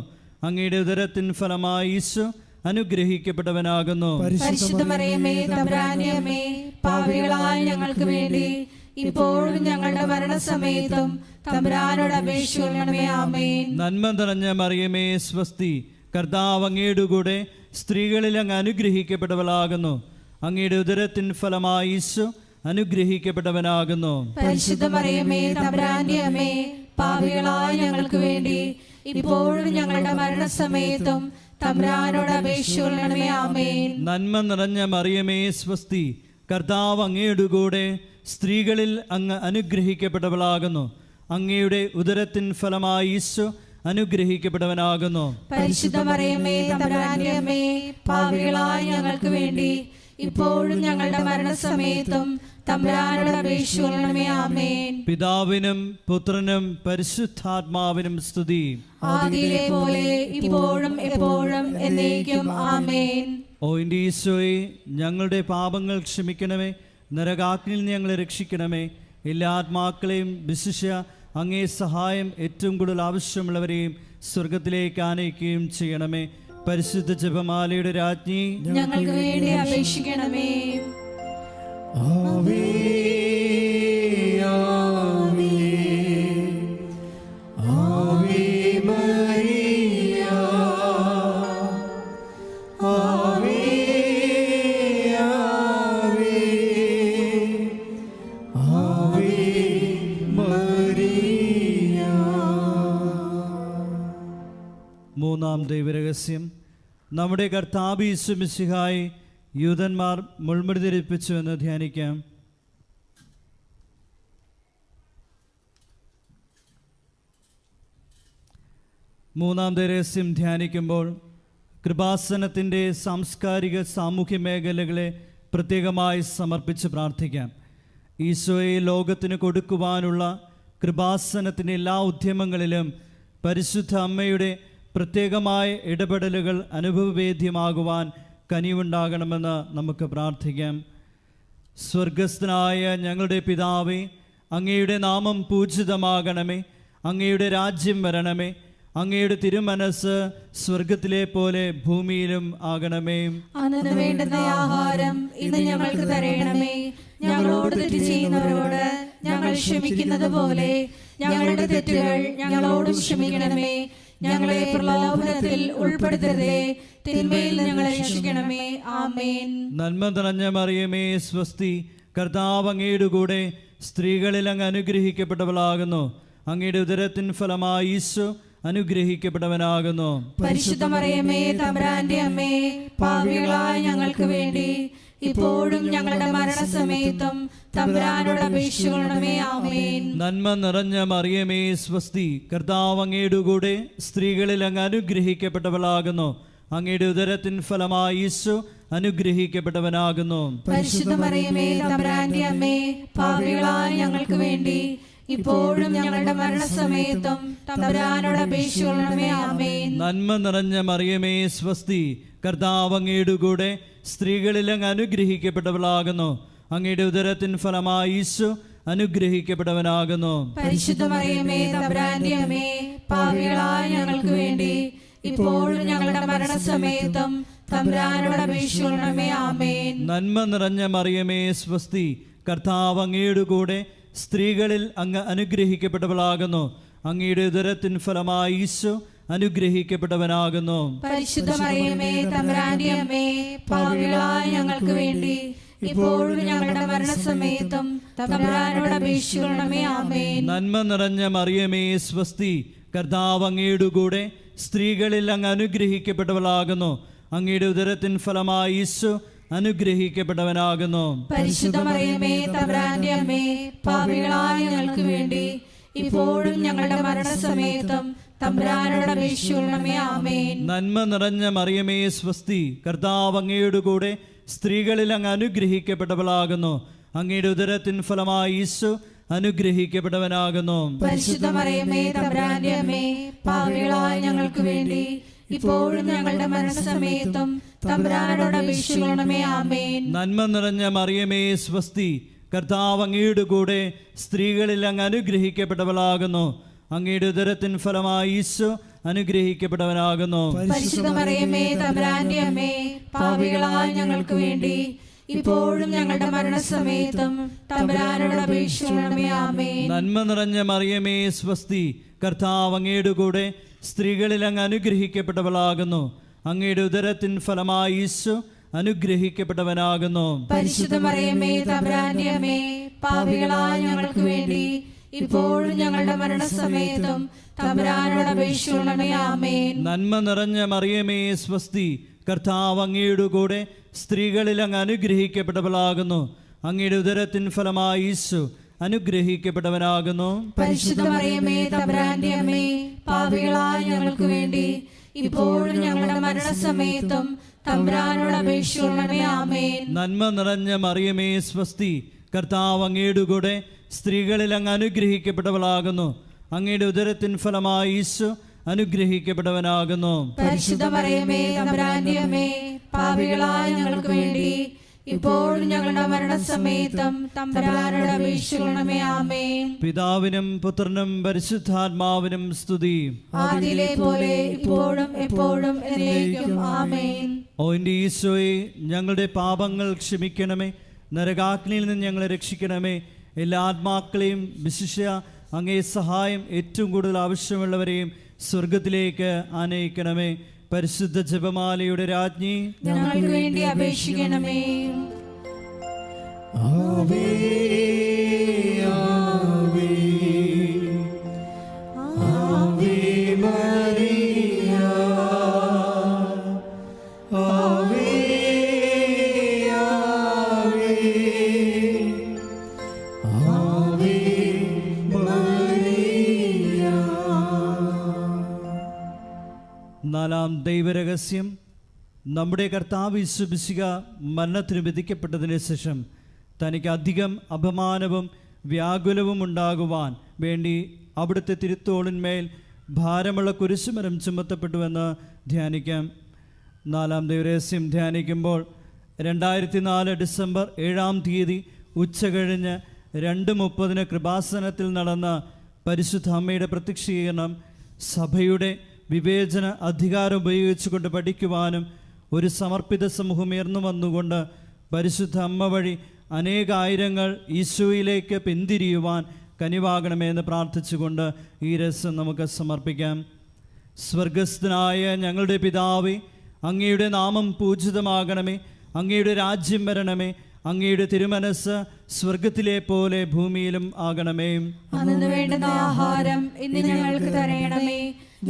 അങ്ങയുടെ ഉദരത്തിൻ ഫലമായി ഈശോ അനുഗ്രഹിക്കപ്പെട്ടവനാകുന്നു. പരിശുദ്ധ മറിയമേ തമ്പുരാന്റെ അമ്മേ, പാപികളായ ഞങ്ങൾക്ക് വേണ്ടി ഇപ്പോഴും ഞങ്ങളുടെ മരണസമയത്തും തമ്പുരാനോട് അപേക്ഷിക്കണമേ. ആമേൻ. നന്മ നിറഞ്ഞ മറിയമേ സ്വസ്തി, കർത്താവ് അങ്ങയുടെ കൂടെ സ്ത്രീകളിൽ അങ്ങ് അനുഗ്രഹിക്കപ്പെട്ടവളാകുന്നു. അങ്ങയുടെ ഉദരത്തിൻ ഫലമായി ഈശോ അനുഗ്രഹിക്കപ്പെട്ടവനാകുന്നു. പരിശുദ്ധ മറിയമേ തമ്പുരാന്റെ അമ്മേ, പാപികളായ ഞങ്ങൾക്ക് വേണ്ടി ഇപ്പോഴും ഞങ്ങളുടെ മരണസമയത്തും തമ്പുരാനോട് അപേക്ഷിക്കണമേ. ആമേൻ. നന്മ നിറഞ്ഞ മറിയമേ സ്വസ്തി, കർത്താവ് അങ്ങയുടെ കൂടെ സ്ത്രീകളിൽ അങ്ങ് അനുഗ്രഹിക്കപ്പെട്ടവളാകുന്നു. അങ്ങയുടെ ഉദരത്തിൻ ഫലമായി ഈശോ അനുഗ്രഹിക്കപ്പെട്ടവനാകുന്നു. പരിശുദ്ധ മറിയമേ തമ്പുരാന്റെ അമ്മേ, പാപികളായ ഞങ്ങൾക്ക് വേണ്ടി ഇപ്പോഴും ഞങ്ങളുടെ മരണസമയത്തും തമ്പുരാനോട് അപേക്ഷിക്കണമേ. ആമേൻ. പിതാവിനും പുത്രനും പരിശുദ്ധാത്മാവിനും സ്തുതി. ആദിയിലെ പോലെ ഇപ്പോഴും എപ്പോഴും എന്നേക്കും. ആമേൻ. ഓ എൻ്റെ ഈശോയെ, ഞങ്ങളുടെ പാപങ്ങൾ ക്ഷമിക്കണമേ, നരകാഗ്നിയിൽ ഞങ്ങളെ രക്ഷിക്കണമേ. എല്ലാ ആത്മാക്കളെയും വിശിഷ്യ അങ്ങേ സഹായം ഏറ്റവും കൂടുതൽ ആവശ്യമുള്ളവരെയും സ്വർഗത്തിലേക്ക് ആനയിക്കുകയും ചെയ്യണമേ. പരിശുദ്ധ ജപമാലയുടെ രാജ്ഞി, ഞങ്ങൾക്ക് വേണ്ടി അപേക്ഷിക്കണമേ. ആവേ ആവേ ആവേ മരിയ, ആവേ ആവേ ആവേ മരിയ. മൂന്നാം ദൈവരഹസ്യം. നമ്മുടെ കർത്താവ് യേശു മിശിഹായെ യൂതന്മാർ മുൾമുടി ധരിപ്പിച്ചു എന്ന് ധ്യാനിക്കാം. മൂന്നാം ദൈവരഹസ്യം ധ്യാനിക്കുമ്പോൾ കൃപാസനത്തിൻ്റെ സാംസ്കാരിക സാമൂഹ്യ മേഖലകളെ പ്രത്യേകമായി സമർപ്പിച്ച് പ്രാർത്ഥിക്കാം. ഈശോയെ ലോകത്തിന് കൊടുക്കുവാനുള്ള കൃപാസനത്തിൻ്റെ എല്ലാ ഉദ്യമങ്ങളിലും പരിശുദ്ധ അമ്മയുടെ പ്രത്യേകമായ ഇടപെടലുകൾ അനുഭവവേദ്യമാകുവാൻ കനിവുണ്ടാകണമെന്ന് നമുക്ക് പ്രാർത്ഥിക്കാം. സ്വർഗസ്ഥനായ ഞങ്ങളുടെ പിതാവേ, അങ്ങയുടെ നാമം പൂജിതമാകണമേ. അങ്ങയുടെ രാജ്യം വരണമേ. അങ്ങയുടെ തിരുമനസ് സ്വർഗത്തിലെ പോലെ ഭൂമിയിലും ആകണമേ. അന്നു വേണ്ടുന്ന ആഹാരം ഇന്ന് ഞങ്ങൾക്ക് തരണമേ. ഞങ്ങളോട് തെറ്റ് ചെയ്യുന്നവരോട് ഞങ്ങൾ ക്ഷമിക്കുന്നത് പോലെ ഞങ്ങളുടെ തെറ്റുകൾ ഞങ്ങളോടും ക്ഷമിക്കണമേ. ഞങ്ങളെ പ്രലോഭനത്തിൽ ഉൾപ്പെടുത്തരുതേ, തിന്മയിൽ ഞങ്ങളെ രക്ഷിക്കണമേ. ആമേൻ. നന്മ നിറഞ്ഞ മറിയമേ സ്വസ്തി, കർത്താവ് അങ്ങയുടെ കൂടെ സ്ത്രീകളിൽ അങ്ങ് അനുഗ്രഹിക്കപ്പെട്ടവളാകുന്നു. അങ്ങയുടെ ഉദരത്തിൻ ഫലമായി ഈശോ അനുഗ്രഹിക്കപ്പെട്ടവനാകുന്നു. പരിശുദ്ധ മറിയമേ തമ്പുരാന്റെ അമ്മേ, പാപികളായ ഞങ്ങൾക്ക് വേണ്ടി ഇപ്പോഴും ഞങ്ങളുടെ മരണസമയത്തും തമ്പുരാനോട് അപേക്ഷിക്കണമേ. ആമേൻ. നന്മ നിറഞ്ഞ മറിയമേ സ്വസ്തി, കർത്താവ് അങ്ങയുടെ കൂടെ സ്ത്രീകളിൽ അങ്ങ് അനുഗ്രഹിക്കപ്പെട്ടവളാകുന്നു. അങ്ങയുടെ ഉദരത്തിൻ ഫലമായി ഈശോ അനുഗ്രഹിക്കപ്പെട്ടവനാകുന്നു. പരിശുദ്ധ മറിയമേ തമ്പുരാന്റെ അമ്മേ, പാപികളായ ഞങ്ങൾക്ക് വേണ്ടി ഇപ്പോഴും ഞങ്ങളുടെ മരണസമയത്തും തമ്പുരാനോട് അപേക്ഷിക്കണമേ. ആമേൻ. നന്മ നിറഞ്ഞ മറിയമേ സ്വസ്തി, കർത്താവ് അങ്ങയുടെ കൂടെ സ്ത്രീകളിൽ അങ്ങ് അനുഗ്രഹിക്കപ്പെട്ടവളാകുന്നു. അങ്ങയുടെ ഉദരത്തിൻ ഫലമായി ഈശോ അനുഗ്രഹിക്കപ്പെട്ടവനാകുന്നു. പരിശുദ്ധ മറിയമേ തമ്പുരാന്റെ അമ്മേ, പാപികളായ ഞങ്ങൾക്ക് വേണ്ടി ഇപ്പോഴും ഞങ്ങളുടെ മരണസമയത്തും തമ്പുരാനോട് അപേക്ഷിക്കണമേ. ആമേൻ. നന്മ നിറഞ്ഞ മറിയമേ സ്വസ്തി, കർത്താവ് അങ്ങയുടെ കൂടെ സ്ത്രീകളിൽ അങ്ങ് അനുഗ്രഹിക്കപ്പെട്ടവളാകുന്നു. അങ്ങയുടെ ഉദരത്തിൻ ഫലമായി ഈശോ അനുഗ്രഹിക്കപ്പെട്ടവനാകുന്നു. പരിശുദ്ധ മറിയമേ തമ്പുരാന്റെ അമ്മേ, പാപികളായ ഞങ്ങൾക്ക് വേണ്ടി ഇപ്പോഴും ഞങ്ങളുടെ മരണസമയത്തും തമ്പുരാനോട് അപേക്ഷിക്കണമേ. ആമേൻ. നന്മ നിറഞ്ഞ മറിയമേ സ്വസ്തി, കർത്താവ് അങ്ങയുടെ കൂടെ സ്ത്രീകളിൽ അങ്ങ് അനുഗ്രഹിക്കപ്പെട്ടവളാകുന്നു. അങ്ങയുടെ ഉദരത്തിൻ ഫലമായി ഈശോ അനുഗ്രഹിക്കപ്പെട്ടവനാകുന്നു. പരിശുദ്ധ മറിയമേ തമ്പുരാന്റെ അമ്മേ, പാപികളായ ഞങ്ങൾക്ക് വേണ്ടി ഇപ്പോഴും ഞങ്ങളുടെ മരണസമയത്തും തമ്പുരാനോട് അപേക്ഷിക്കണമേ. ആമേൻ. നന്മ നിറഞ്ഞ മറിയമേ സ്വസ്തി, കർത്താവ് അങ്ങയുടെ കൂടെ സ്ത്രീകളിൽ അങ്ങ് അനുഗ്രഹിക്കപ്പെട്ടവളാകുന്നു. അങ്ങയുടെ ഉദരത്തിൻ ഫലമായി ഈശോ അനുഗ്രഹിക്കപ്പെട്ടവനാകുന്നു. പരിശുദ്ധ മറിയമേ തമ്പുരാന്റെ അമ്മേ, പാപികളായ ഞങ്ങൾക്ക് വേണ്ടി ഇപ്പോഴും ഞങ്ങളുടെ മരണസമയത്തും തമ്പുരാനോട് അപേക്ഷിക്കണമേ. ആമേൻ. നന്മ നിറഞ്ഞ മറിയമേ സ്വസ്തി, കർത്താവ് അങ്ങയുടെ കൂടെ സ്ത്രീകളിൽ അങ്ങ് അനുഗ്രഹിക്കപ്പെട്ടവളാകുന്നു. അങ്ങയുടെ ഉദരത്തിൻ ഫലമായി ഈശോ അനുഗ്രഹിക്കപ്പെട്ടവനാകുന്നു. പരിശുദ്ധ മറിയമേ തമ്പുരാന്റെ അമ്മേ, പാപികളായ ഞങ്ങൾക്ക് വേണ്ടി ഇപ്പോഴും ഞങ്ങളുടെ മരണസമയത്തും തമ്പുരാനോട് അപേക്ഷിക്കണമേ. ആമേൻ. നന്മ നിറഞ്ഞ മറിയമേ സ്വസ്തി, കർത്താവ് അങ്ങയുടെ കൂടെ സ്ത്രീകളിൽ അങ്ങ് അനുഗ്രഹിക്കപ്പെട്ടവളാകുന്നു. അങ്ങയുടെ ഉദരത്തിൻ ഫലമായി ഈശോ അനുഗ്രഹിക്കപ്പെട്ടവനാകുന്നു. പരിശുദ്ധ മറിയമേ തമ്പുരാന്റെ അമ്മേ, പാപികളായ ഞങ്ങൾക്ക് വേണ്ടി ഇപ്പോഴും ഞങ്ങളുടെ മരണസമയത്തും തമ്പുരാനോട് അപേക്ഷിക്കണമേ. ആമേൻ. നന്മ നിറഞ്ഞ മറിയമേ സ്വസ്തി, കർത്താവ് അങ്ങയുടെ കൂടെ സ്ത്രീകളിൽ അങ്ങ് അനുഗ്രഹിക്കപ്പെട്ടവളാകുന്നു. അങ്ങയുടെ ഉദരത്തിൻ ഫലമായി ഈശോ അനുഗ്രഹിക്കപ്പെട്ടവനാകുന്നു. പരിശുദ്ധ മറിയമേ തമ്പുരാന്റെ അമ്മേ, പാപികളായ ഞങ്ങൾക്ക് വേണ്ടി ഇപ്പോഴും ഞങ്ങളുടെ മരണസമയത്തും തമ്പുരാനോട് അപേക്ഷിക്കണമേ. ആമേൻ. നന്മ നിറഞ്ഞ മറിയമേ സ്വസ്തി, കർത്താവ് അങ്ങയുടെ കൂടെ സ്ത്രീകളിൽ അങ്ങ് അനുഗ്രഹിക്കപ്പെട്ടവളാകുന്നു. അങ്ങയുടെ ഉദരത്തിൻ ഫലമായി ഈശോ അനുഗ്രഹിക്കപ്പെട്ടവനാകുന്നു. പരിശുദ്ധ മറിയമേ തമ്പുരാന്റെ അമ്മേ, പാപികളായ ഞങ്ങൾക്ക് വേണ്ടി ഇപ്പോഴും ഞങ്ങളുടെ മരണസമയത്തും തമ്പുരാനോട് അപേക്ഷിക്കണമേ. ആമേൻ. പിതാവിനും പുത്രനും പരിശുദ്ധാത്മാവിനും സ്തുതി. ആദിയിലെ പോലെ ഇപ്പോഴും എപ്പോഴും എന്നേക്കും. ആമേൻ. ഓ എൻ്റെ ഈശോയെ, ഞങ്ങളുടെ പാപങ്ങൾ ക്ഷമിക്കണമേ, നരകാഗ്നിയിൽ നിന്ന് ഞങ്ങളെ രക്ഷിക്കണമേ. എല്ലാ ആത്മാക്കളെയും വിശിഷ്യ അങ്ങേ സഹായം ഏറ്റവും കൂടുതൽ ആവശ്യമുള്ളവരെയും സ്വർഗത്തിലേക്ക് ആനയിക്കണമേ. പരിശുദ്ധ ജപമാലയുടെ രാജ്ഞി, ഞങ്ങൾക്ക് വേണ്ടി അപേക്ഷിക്കണമേ. ആവേ ആവേ ആവേ മരിയ, ആവേ ആവേ ആവേ മരിയ. നാലാം ദൈവരഹസ്യം. നമ്മുടെ കർത്താവ് യേശു മിശിഹ മരണത്തിന് വിധിക്കപ്പെട്ടതിന് ശേഷം തനിക്ക് അധികം അപമാനവും വ്യാകുലവും ഉണ്ടാകുവാൻ വേണ്ടി അവിടുത്തെ തിരുത്തോളിന്മേൽ ഭാരമുള്ള കുരിശുമരം ചുമത്തപ്പെട്ടുവെന്ന് ധ്യാനിക്കാം. നാലാം ദൈവരഹസ്യം ധ്യാനിക്കുമ്പോൾ 2004 ഡിസംബർ 7 ഉച്ചകഴിഞ്ഞ് 2:30 കൃപാസനത്തിൽ നടന്ന പരിശുദ്ധ അമ്മയുടെ പ്രത്യക്ഷീകരണം സഭയുടെ വിവേചന അധികാരം ഉപയോഗിച്ചുകൊണ്ട് പഠിക്കുവാനും ഒരു സമർപ്പിത സമൂഹം ഉയർന്നു വന്നുകൊണ്ട് പരിശുദ്ധ അമ്മ വഴി അനേകായിരങ്ങൾ ഈശോയിലേക്ക് പിന്തിരിയുവാൻ കനിവാകണമെന്ന് പ്രാർത്ഥിച്ചുകൊണ്ട് ഈ രസം നമുക്ക് സമർപ്പിക്കാം. സ്വർഗസ്ഥനായ ഞങ്ങളുടെ പിതാവേ, അങ്ങയുടെ നാമം പൂജിതമാകണമേ, അങ്ങയുടെ രാജ്യം വരണമേ, അങ്ങയുടെ തിരുമനസ് സ്വർഗത്തിലെ പോലെ ഭൂമിയിലും ആകണമേ. അന്നു വേണ്ടുന്ന ആഹാരം ഇന്ന് ഞങ്ങൾക്ക് തരണമേ.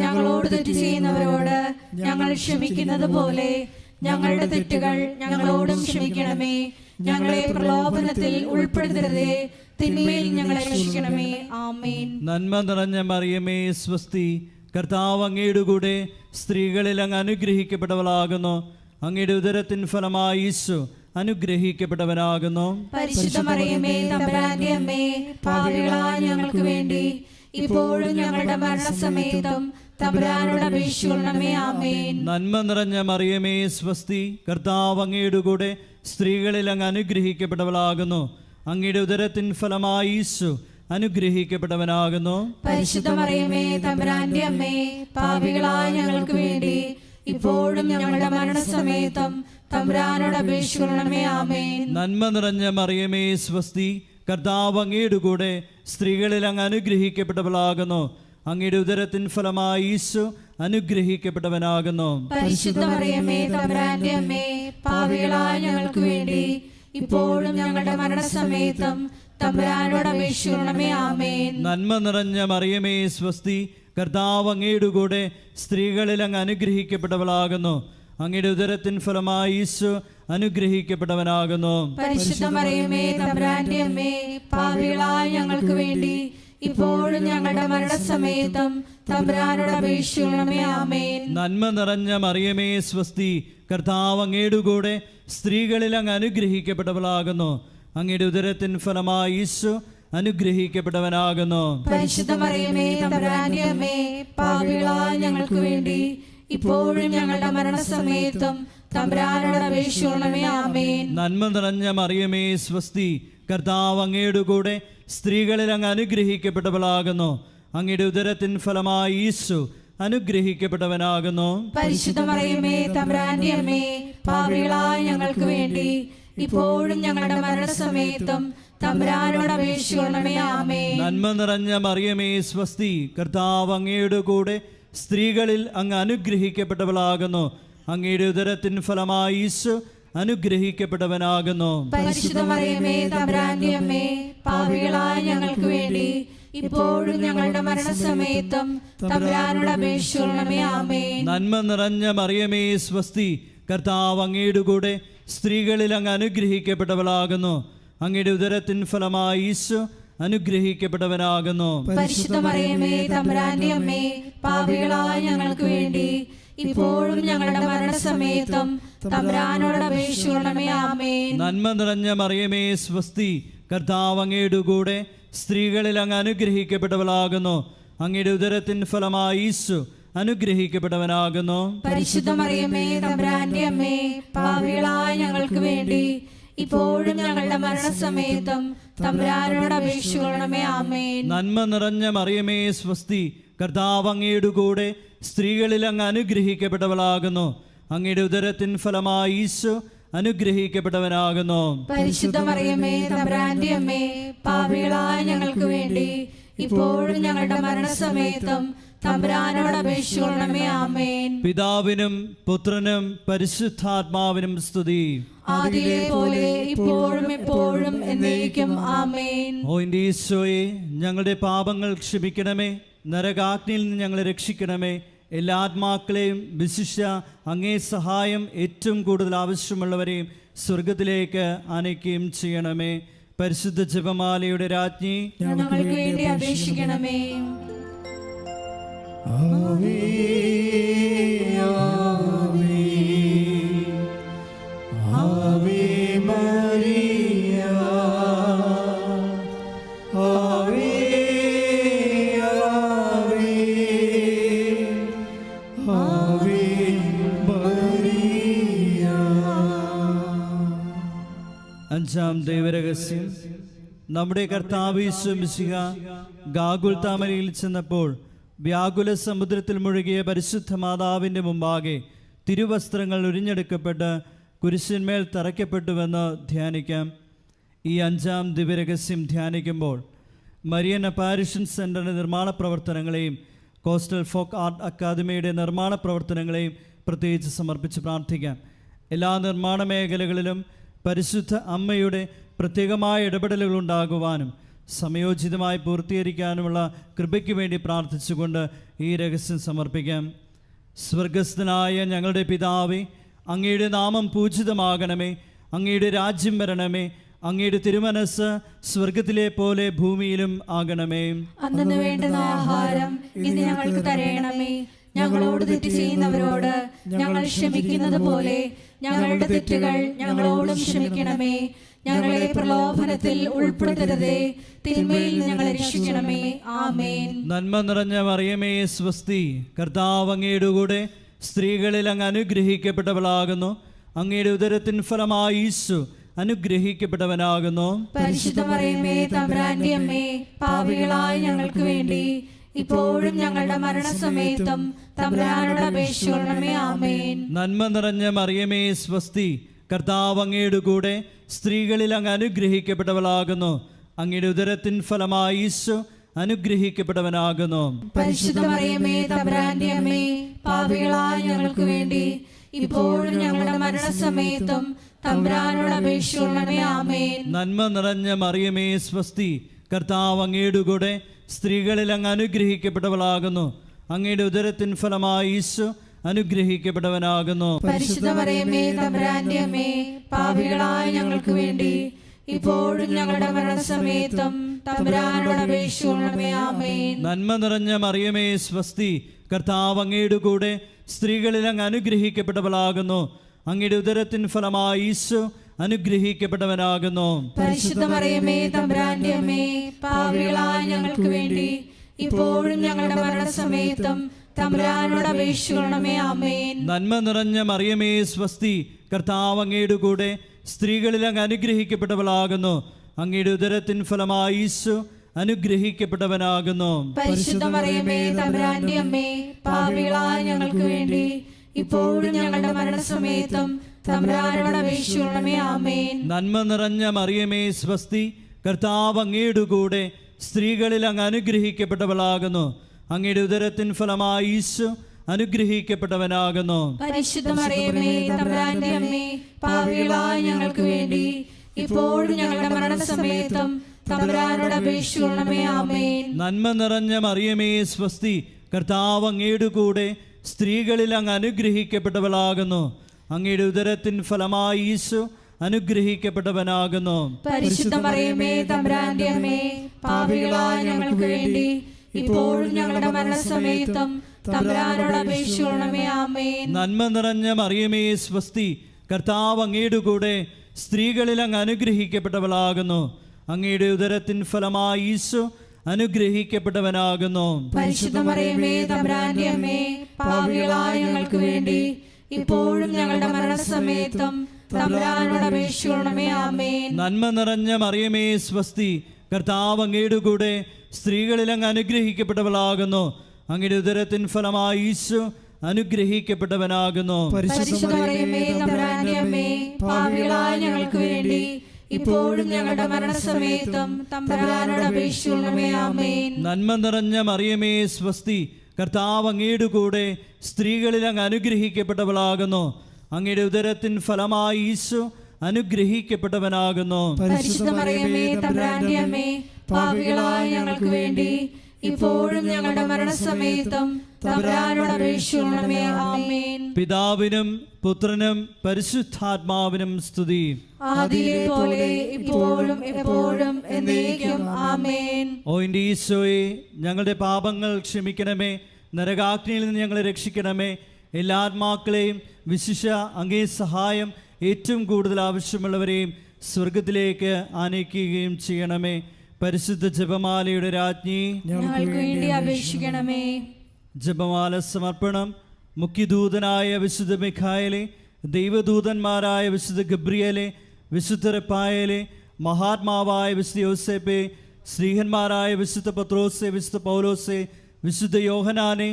ഞങ്ങളോട് തെറ്റ് ചെയ്യുന്നവരോട് ഞങ്ങൾ ക്ഷമിക്കുന്നത് പോലെ ഞങ്ങളുടെ തെറ്റുകൾ ഞങ്ങളോടും ക്ഷമിക്കണമേ. ഞങ്ങളെ പ്രലോഭനത്തിൽ ഉൾപ്പെടുത്തരുതേ, തിന്മയിൽ ഞങ്ങളെ രക്ഷിക്കണമേ. ആമേൻ. നന്മ നിറഞ്ഞ മറിയമേ സ്വസ്തി, കർത്താവ് അങ്ങയുടെ കൂടെ സ്ത്രീകളിൽ അങ്ങ് അനുഗ്രഹിക്കപ്പെട്ടവളാകുന്നു. അങ്ങയുടെ ഉദരത്തിൻ ഫലമായി ഈശോ അനുഗ്രഹിക്കപ്പെട്ടവനാകുന്നു. പരിശുദ്ധ മറിയമേ തമ്പുരാന്റെ അമ്മേ, പാപികളായ ഞങ്ങൾക്ക് വേണ്ടി ഇപ്പോഴും ഞങ്ങളുടെ മരണസമയത്തും തമ്പുരാനോട് അപേക്ഷിക്കണമേ. ആമേൻ. നന്മ നിറഞ്ഞ മറിയമേ സ്വസ്തി, കർത്താവ് അങ്ങയുടെ കൂടെ സ്ത്രീകളിൽ അങ്ങ് അനുഗ്രഹിക്കപ്പെട്ടവളാകുന്നു. അങ്ങയുടെ ഉദരത്തിൻ ഫലമായി ഈശോ അനുഗ്രഹിക്കപ്പെട്ടവനാകുന്നു. പരിശുദ്ധ മറിയമേ തമ്പുരാന്റെ അമ്മേ, പാപികളായ ഞങ്ങൾക്ക് വേണ്ടി ഇപ്പോഴും ഞങ്ങളുടെ മരണസമയത്തും തമ്പുരാനോട് അപേക്ഷിക്കണമേ. ആമേൻ. നന്മ നിറഞ്ഞ മറിയമേ സ്വസ്തി, കർത്താവ് അങ്ങയുടെ കൂടെ സ്ത്രീകളിൽ അങ്ങ് അനുഗ്രഹിക്കപ്പെട്ടവളാകുന്നു. അങ്ങയുടെ ഉദരത്തിൻ ഫലമായി ഈശോ അനുഗ്രഹിക്കപ്പെട്ടവനാകുന്നു. പരിശുദ്ധ മറിയമേ തമ്പുരാന്റെ അമ്മേ, പാപികളായ ഞങ്ങൾക്ക് വേണ്ടി ഇപ്പോഴും ഞങ്ങളുടെ മരണസമയത്തും തമ്പുരാനോട് അപേക്ഷിക്കണമേ. ആമേൻ. നന്മ നിറഞ്ഞ മറിയമേ സ്വസ്തി, കർത്താവ് അങ്ങയുടെ കൂടെ സ്ത്രീകളിൽ അങ്ങ് അനുഗ്രഹിക്കപ്പെട്ടവളാകുന്നു. അങ്ങയുടെ ഉദരത്തിൻ ഫലമായി ഈശോ അനുഗ്രഹിക്കപ്പെട്ടവനാകുന്നു. പരിശുദ്ധ മറിയമേ തമ്പുരാന്റെ അമ്മേ, പാപികളായ ഞങ്ങൾക്ക് വേണ്ടി ഇപ്പോഴും ഞങ്ങളുടെ മരണസമയത്തും തമ്പുരാനോട് അപേക്ഷിക്കണമേ. ആമേൻ. നന്മ നിറഞ്ഞ മറിയമേ സ്വസ്തി, കർത്താവ് അങ്ങയുടെ കൂടെ സ്ത്രീകളിൽ അങ്ങ് അനുഗ്രഹിക്കപ്പെട്ടവളാകുന്നു. അങ്ങയുടെ ഉദരത്തിൻ ഫലമായി ഈശോ അനുഗ്രഹിക്കപ്പെട്ടവനാകുന്നു. പരിശുദ്ധ മറിയമേ തമ്പുരാന്റെ അമ്മേ, പാപികളായ ഞങ്ങൾക്ക് വേണ്ടി ഇപ്പോഴും ഞങ്ങളുടെ മരണസമയത്തും തമ്പുരാനോട് അപേക്ഷിക്കണമേ. ആമേൻ. നന്മ നിറഞ്ഞ മറിയമേ സ്വസ്തി, കർത്താവ് അങ്ങയുടെ കൂടെ സ്ത്രീകളിൽ അങ്ങ് അനുഗ്രഹിക്കപ്പെട്ടവളാകുന്നു. അങ്ങയുടെ ഉദരത്തിൻ ഫലമായി ഈശോ അനുഗ്രഹിക്കപ്പെട്ടവനാകുന്നു. പരിശുദ്ധ മറിയമേ തമ്പുരാന്റെ അമ്മേ, പാപികളായ ഞങ്ങൾക്ക് വേണ്ടി ഇപ്പോഴും ഞങ്ങളുടെ മരണസമയത്തും തമ്പുരാനോട് അപേക്ഷിക്കണമേ. ആമേൻ. നന്മ നിറഞ്ഞ മറിയമേ സ്വസ്തി, കർത്താവ് അങ്ങയുടെ കൂടെ സ്ത്രീകളിൽ അങ്ങ് അനുഗ്രഹിക്കപ്പെട്ടവളാകുന്നു. അങ്ങയുടെ ഉദരത്തിൻ ഫലമായി ഈശോ അനുഗ്രഹിക്കപ്പെട്ടവനാകുന്നു. പരിശുദ്ധ മറിയമേ തമ്പുരാന്റെ അമ്മേ, പാപികളായ ഞങ്ങൾക്ക് വേണ്ടി ഇപ്പോഴും ഞങ്ങളുടെ മരണസമയത്തും തമ്പുരാനോട് അപേക്ഷിക്കണമേ. ആമേൻ. നന്മ നിറഞ്ഞ മറിയമേ സ്വസ്തി, കർത്താവ് അങ്ങയുടെ കൂടെ സ്ത്രീകളിൽ അങ്ങ് അനുഗ്രഹിക്കപ്പെട്ടവളാകുന്നു. അങ്ങയുടെ ഉദരത്തിൻ ഫലമായി ഈശോ അനുഗ്രഹിക്കപ്പെട്ടവനാകുന്നു. പരിശുദ്ധ മറിയമേ തമ്പുരാന്റെ അമ്മേ, പാപികളായ ഞങ്ങൾക്ക് വേണ്ടി ഇപ്പോഴും ഞങ്ങളുടെ മരണസമയത്തും തമ്പുരാനോട് അപേക്ഷിക്കണമേ. ആമേൻ. നന്മ നിറഞ്ഞ മറിയമേ സ്വസ്തി, കർത്താവ് അങ്ങയുടെ കൂടെ സ്ത്രീകളിൽ അങ്ങ് അനുഗ്രഹിക്കപ്പെട്ടവളാകുന്നു. അങ്ങയുടെ ഉദരത്തിൻ ഫലമായി ഈശോ അനുഗ്രഹിക്കപ്പെട്ടവനാകുന്നു. പരിശുദ്ധ മറിയമേ തമ്പുരാന്റെ അമ്മേ, പാപികളായ ഞങ്ങൾക്ക് വേണ്ടി ഇപ്പോഴും ഞങ്ങളുടെ മരണസമയത്തും തമ്പുരാനോട് അപേക്ഷിക്കണമേ. ആമേൻ. നന്മ നിറഞ്ഞ മറിയമേ സ്വസ്തി, കർത്താവ് അങ്ങയുടെ കൂടെ സ്ത്രീകളിൽ അങ്ങ് അനുഗ്രഹിക്കപ്പെട്ടവളാകുന്നു. അങ്ങയുടെ ഉദരത്തിൻ ഫലമായി ഈശോ അനുഗ്രഹിക്കപ്പെട്ടവനാകുന്നു. പരിശുദ്ധ മറിയമേ തമ്പുരാന്റെ അമ്മേ, പാപികളായ ഞങ്ങൾക്ക് വേണ്ടി ഇപ്പോഴും ഞങ്ങളുടെ മരണസമയത്തും തമ്പുരാനോട് അപേക്ഷിക്കണമേ. ആമേൻ. പിതാവിനും പുത്രനും പരിശുദ്ധാത്മാവിനും സ്തുതി. ആദിയിലെ പോലെ ഇപ്പോഴും എപ്പോഴും എന്നേക്കും. ആമേൻ. ഓ എൻ്റെ ഈശോയെ, ഞങ്ങളുടെ പാപങ്ങൾ ക്ഷമിക്കണമേ, നരകാഗ്നിയിൽ നിന്ന് ഞങ്ങളെ രക്ഷിക്കണമേ. എല്ലാ ആത്മാക്കളെയും വിശിഷ്യ അങ്ങേ സഹായം ഏറ്റവും കൂടുതൽ ആവശ്യമുള്ളവരെയും സ്വർഗത്തിലേക്ക് ആനയിക്കുകയും ചെയ്യണമേ. പരിശുദ്ധ ജപമാലയുടെ രാജ്ഞി, ഞങ്ങൾക്ക് വേണ്ടി അപേക്ഷിക്കണമേ. ആവേ ആവേ ആവേ മരിയ, ആവേ ആവേ ആവേ മരിയ. അഞ്ചാം ദൈവരഹസ്യം. നമ്മുടെ കർത്താവ് യേശു മിശിഹ ഗാഗുൽത്താമലയിൽ ചെന്നപ്പോൾ വ്യാകുല സമുദ്രത്തിൽ മുഴുകിയ പരിശുദ്ധ മാതാവിൻ്റെ മുമ്പാകെ തിരുവസ്ത്രങ്ങൾ ഉരിഞ്ഞെടുക്കപ്പെട്ട് കുരിശിന്മേൽ തറയ്ക്കപ്പെട്ടുവെന്ന് ധ്യാനിക്കാം. ഈ അഞ്ചാം ദിവ്യരഹസ്യം ധ്യാനിക്കുമ്പോൾ മരിയൻ അപ്പാരിഷൻ സെൻ്ററിൻ്റെ നിർമ്മാണ പ്രവർത്തനങ്ങളെയും കോസ്റ്റൽ ഫോക്ക് ആർട്ട് അക്കാദമിയുടെ നിർമ്മാണ പ്രവർത്തനങ്ങളെയും പ്രത്യേകിച്ച് സമർപ്പിച്ച് പ്രാർത്ഥിക്കാം. എല്ലാ നിർമ്മാണ മേഖലകളിലും പരിശുദ്ധ അമ്മയുടെ പ്രത്യേകമായ ഇടപെടലുകൾ ഉണ്ടാകുവാനും സമയോചിതമായി പൂർത്തീകരിക്കാനുമുള്ള കൃപയ്ക്ക് വേണ്ടി പ്രാർത്ഥിച്ചുകൊണ്ട് ഈ രഹസ്യം സമർപ്പിക്കാം. സ്വർഗസ്ഥനായ ഞങ്ങളുടെ പിതാവേ, അങ്ങയുടെ നാമം പൂജിതമാകണമേ, അങ്ങയുടെ രാജ്യം വരണമേ, അങ്ങയുടെ തിരുമനസ് സ്വർഗത്തിലെ പോലെ ഭൂമിയിലും ആകണമേ. അന്നു വേണ്ടുന്ന ആഹാരം ഇന്ന് ഞങ്ങൾക്ക് തരയണമേ. ഞങ്ങളോട് തെറ്റ് ചെയ്യുന്നവരോട് ഞങ്ങൾ ക്ഷമിക്കുന്നത് പോലെ ഞങ്ങളുടെ തെറ്റുകൾ ഞങ്ങളോടും ക്ഷമിക്കണമേ. ഞങ്ങളെ പ്രലോഭനത്തിൽ ഉൾപ്പെടുത്തരുതേ, തിന്മയിൽ ഞങ്ങളെ രക്ഷിക്കണമേ. ആമേൻ. നന്മ നിറഞ്ഞ മറിയമേ സ്വസ്തി, കർത്താവ് അങ്ങയുടെ കൂടെ സ്ത്രീകളിൽ അങ്ങ് അനുഗ്രഹിക്കപ്പെട്ടവളാകുന്നു. അങ്ങയുടെ ഉദരത്തിൻ ഫലമായി ഈശോ അനുഗ്രഹിക്കപ്പെട്ടവനാകുന്നു. പരിശുദ്ധ മറിയമേ തമ്പുരാന്റെ അമ്മേ, പാപികളായ ഞങ്ങൾക്ക് വേണ്ടി ഇപ്പോഴും ഞങ്ങളുടെ മരണസമയത്തും തമ്പുരാനോട് അപേക്ഷിക്കണമേ. ആമേൻ. നന്മ നിറഞ്ഞ മറിയമേ സ്വസ്തി, കർത്താവ് അങ്ങയുടെ കൂടെ സ്ത്രീകളിൽ അങ്ങ് അനുഗ്രഹിക്കപ്പെട്ടവളാകുന്നു. അങ്ങയുടെ ഉദരത്തിൻ ഫലമായി ഈശോ അനുഗ്രഹിക്കപ്പെട്ടവനാകുന്നു. പരിശുദ്ധ മറിയമേ തമ്പുരാന്റെ അമ്മേ, പാപികളായ ഞങ്ങൾക്ക് വേണ്ടി ഇപ്പോഴും ഞങ്ങളുടെ മരണസമയത്തും തമ്പുരാനോട് അപേക്ഷിക്കണമേ. ആമേൻ. നന്മ നിറഞ്ഞ മറിയമേ സ്വസ്തി, കർത്താവ് അങ്ങയുടെ കൂടെ സ്ത്രീകളിൽ അങ്ങ് അനുഗ്രഹിക്കപ്പെട്ടവളാകുന്നു. അങ്ങയുടെ ഉദരത്തിൻ ഫലമായി ഈശോ അനുഗ്രഹിക്കപ്പെട്ടവനാകുന്നു. പരിശുദ്ധ മറിയമേ തമ്പുരാന്റെ അമ്മേ, പാപികളായ ഞങ്ങൾക്ക് വേണ്ടി ഇപ്പോഴും ഞങ്ങളുടെ മരണസമയത്തും തമ്പുരാനോട് അപേക്ഷിക്കണമേ. ആമേൻ. നന്മ നിറഞ്ഞ മറിയമേ സ്വസ്തി, കർത്താവ് അങ്ങയുടെ കൂടെ സ്ത്രീകളിൽ അങ്ങ് അനുഗ്രഹിക്കപ്പെട്ടവളാകുന്നു. അങ്ങയുടെ ഉദരത്തിൻ ഫലമായി ഈശോ അനുഗ്രഹിക്കപ്പെട്ടവനാകുന്നു. പരിശുദ്ധ മറിയമേ തമ്പുരാന്റെ അമ്മേ, പാപികളായ ഞങ്ങൾക്ക് വേണ്ടി ഇപ്പോഴും ഞങ്ങളുടെ മരണസമയത്തും തമ്പുരാനോട് അപേക്ഷിക്കണമേ. ആമേൻ. നന്മ നിറഞ്ഞ മറിയമേ സ്വസ്തി, കർത്താവ് അങ്ങയുടെ കൂടെ സ്ത്രീകളിൽ അങ്ങ് അനുഗ്രഹിക്കപ്പെട്ടവളാകുന്നു. അങ്ങയുടെ ഉദരത്തിൻ ഫലമായി ഈശോ അനുഗ്രഹിക്കപ്പെട്ടവനാകുന്നു. പരിശുദ്ധ മറിയമേ തമ്പുരാന്റെ അമ്മേ, പാപികളായ ഞങ്ങൾക്ക് വേണ്ടി ഇപ്പോഴും ഞങ്ങളുടെ മരണസമയത്തും തമ്പുരാനോട് അപേക്ഷിക്കണമേ. ആമേൻ. നന്മ നിറഞ്ഞ മറിയമേ സ്വസ്തി, കർത്താവ് അങ്ങയുടെ കൂടെ സ്ത്രീകളിൽ അങ്ങ് അനുഗ്രഹിക്കപ്പെട്ടവളാകുന്നു. അങ്ങയുടെ ഉദരത്തിൻ ഫലമായി ഈശോ അനുഗ്രഹിക്കപ്പെട്ടവനാകുന്നു. പരിശുദ്ധ മറിയമേ തമ്പുരാന്റെ അമ്മേ, പാപികളായ ഞങ്ങൾക്ക് വേണ്ടി ഇപ്പോഴും ഞങ്ങളുടെ മരണസമയത്തും തമ്പുരാനോട് അപേക്ഷിക്കണമേ. ആമേൻ. നന്മ നിറഞ്ഞ മറിയമേ സ്വസ്തി, കർത്താവ് അങ്ങയുടെ കൂടെ സ്ത്രീകളിൽ അങ്ങ് അനുഗ്രഹിക്കപ്പെട്ടവളാകുന്നു. അങ്ങയുടെ ഉദരത്തിൻ ഫലമായി ഈശോ അനുഗ്രഹിക്കപ്പെട്ടവനാകുന്നു. പരിശുദ്ധ മറിയമേ തമ്പുരാന്റെ അമ്മേ, പാപികളായ ഞങ്ങൾക്ക് വേണ്ടി ഇപ്പോഴും ഞങ്ങളുടെ മരണസമയത്തും തമ്പുരാനോട് അപേക്ഷിക്കണമേ. ആമേൻ. നന്മ നിറഞ്ഞ മറിയമേ സ്വസ്തി, കർത്താവ് അങ്ങയുടെ കൂടെ സ്ത്രീകളിൽ അങ്ങ് അനുഗ്രഹിക്കപ്പെട്ടവളാകുന്നു. അങ്ങയുടെ ഉദരത്തിൻ ഫലമായി ഈശോ അനുഗ്രഹിക്കപ്പെട്ടവനാകുന്നു. പരിശുദ്ധ മറിയമേ തമ്പുരാന്റെ അമ്മേ, പാപികളായ ഞങ്ങൾക്ക് വേണ്ടി ഇപ്പോഴും ഞങ്ങളുടെ മരണസമയത്തും തമ്പുരാനോട് അപേക്ഷിക്കണമേ. ആമേൻ. നന്മ നിറഞ്ഞ മറിയമേ സ്വസ്തി, കർത്താവ് അങ്ങയുടെ കൂടെ സ്ത്രീകളിൽ അങ്ങ് അനുഗ്രഹിക്കപ്പെട്ടവളാകുന്നു. അങ്ങയുടെ ഉദരത്തിൻ ഫലമായി ഈശോ അനുഗ്രഹിക്കപ്പെട്ടവനാകുന്നു. പരിശുദ്ധ മറിയമേ തമ്പുരാന്റെ അമ്മേ, പാപികളായ ഞങ്ങൾക്ക് വേണ്ടി ഇപ്പോഴും ഞങ്ങളുടെ മരണസമയത്തും തമ്പുരാനോട് അപേക്ഷിക്കണമേ. ആമേൻ. നന്മ നിറഞ്ഞ മറിയമേ സ്വസ്തി, കർത്താവ് അങ്ങയുടെ കൂടെ സ്ത്രീകളിൽ അങ്ങ് അനുഗ്രഹിക്കപ്പെട്ടവളാകുന്നു. അങ്ങയുടെ ഉദരത്തിൻ ഫലമായി ഈശോ അനുഗ്രഹിക്കപ്പെട്ടവനാകുന്നു. പരിശുദ്ധ മറിയമേ തമ്പുരാന്റെ അമ്മേ, പാപികളായ ഞങ്ങൾക്ക് വേണ്ടി ഇപ്പോഴും ഞങ്ങളുടെ മരണസമയത്തും തമ്പുരാനോട് അപേക്ഷിക്കണമേ. ആമേൻ. പിതാവിനും പുത്രനും പരിശുദ്ധാത്മാവിനും സ്തുതി. ആദിയിലെ പോലെ ഇപ്പോഴും എപ്പോഴും എന്നേക്കും. ആമേൻ. ഓ എൻ്റെ ഈശോയെ, ഞങ്ങളുടെ പാപങ്ങൾ ക്ഷമിക്കണമേ, നരകാഗ്നിയിൽ നിന്ന് ഞങ്ങളെ രക്ഷിക്കണമേ. എല്ലാ ആത്മാക്കളെയും വിശിഷ്യ അങ്ങേ സഹായം ഏറ്റവും കൂടുതൽ ആവശ്യമുള്ളവരെയും സ്വർഗത്തിലേക്ക് ആനയിക്കുകയും ചെയ്യണമേ. പരിശുദ്ധ ജപമാലയുടെ രാജ്ഞി, ഞങ്ങൾക്ക് വേണ്ടി അപേക്ഷിക്കണമേ. ജപമാല സമർപ്പണം. മുഖ്യദൂതനായ വിശുദ്ധ മിഖായേലെ, ദൈവദൂതന്മാരായ വിശുദ്ധ ഗബ്രിയേലെ, വിശുദ്ധ റഫായേലെ, മഹാത്മാവായ വിശുദ്ധ യോസേപ്പെ, ശ്രീഹന്മാരായ വിശുദ്ധ പത്രോസെ, വിശുദ്ധ പൗലോസെ, വിശുദ്ധ യോഹനാനെ,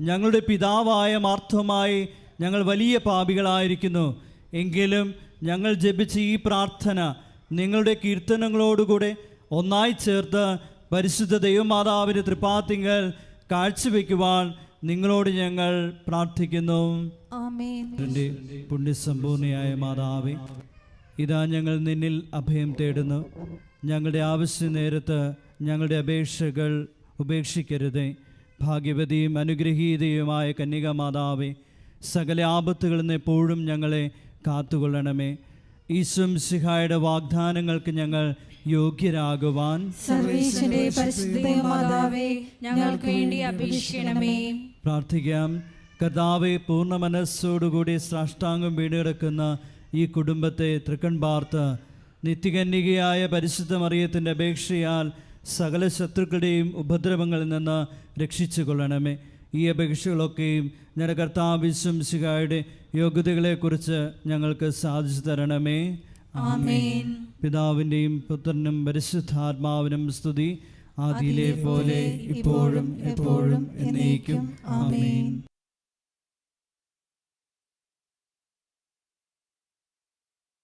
ഞങ്ങളുടെ പിതാവായ മാർത്തോമായി, ഞങ്ങൾ വലിയ പാപികളായിരിക്കുന്നു. എങ്കിലും ഞങ്ങൾ ജപിച്ച ഈ പ്രാർത്ഥന നിങ്ങളുടെ കീർത്തനങ്ങളോടുകൂടെ ഒന്നായി ചേർത്ത് പരിശുദ്ധ ദൈവമാതാവിൻ്റെ തൃപ്പാത്തിങ്കൽ കാഴ്ചവെക്കുവാൻ നിങ്ങളോട് ഞങ്ങൾ പ്രാർത്ഥിക്കുന്നു. ആമേൻ. എൻ്റെ പുണ്യസമ്പൂർണയായ മാതാവേ, ഇതാ ഞങ്ങൾ നിന്നിൽ അഭയം തേടുന്നു. ഞങ്ങളുടെ ആവശ്യ നേരത്ത് ഞങ്ങളുടെ അപേക്ഷകൾ ഉപേക്ഷിക്കരുതേ. ഭാഗ്യവതിയും അനുഗ്രഹീതയുമായ കന്യകാമാതാവേ, സകല ആപത്തുകളിൽ നിന്ന് എപ്പോഴും ഞങ്ങളെ കാത്തുകൊള്ളണമേ. ഈശോ മിശിഹായുടെ വാഗ്ദാനങ്ങൾക്ക് ഞങ്ങൾ യോഗ്യരാകുവാൻ സർവേശ്വരന്റെ പരിശുദ്ധ മാതാവേ, ഞങ്ങൾക്ക് വേണ്ടി അപേക്ഷിക്കണമേ. പ്രാർത്ഥിക്കാം. കർത്താവെ, പൂർണ്ണ മനസ്സോടുകൂടി സാഷ്ടാംഗം വീണുകിടക്കുന്ന ഈ കുടുംബത്തെ തൃക്കൺ പാർത്ത് നിത്യകന്യകയായ പരിശുദ്ധ മറിയത്തിൻ്റെ അപേക്ഷയാൽ സകല ശത്രുക്കളുടെയും ഉപദ്രവങ്ങളിൽ നിന്ന് രക്ഷിച്ചു കൊള്ളണമേ. ഈ അപേക്ഷകളൊക്കെയും ഞങ്ങളുടെ കർത്താവ് ഈശോ മിശിഹായുടെ യോഗ്യതകളെക്കുറിച്ച് ഞങ്ങൾക്ക് സാധിച്ചു തരണമേ. ആമേൻ. പിതാവിൻ്റെയും പുത്രനും പരിശുദ്ധാത്മാവിനും സ്തുതി, ആദിയിലെ പോലെ ഇപ്പോഴും എപ്പോഴും എന്നേക്കും. ആമേൻ.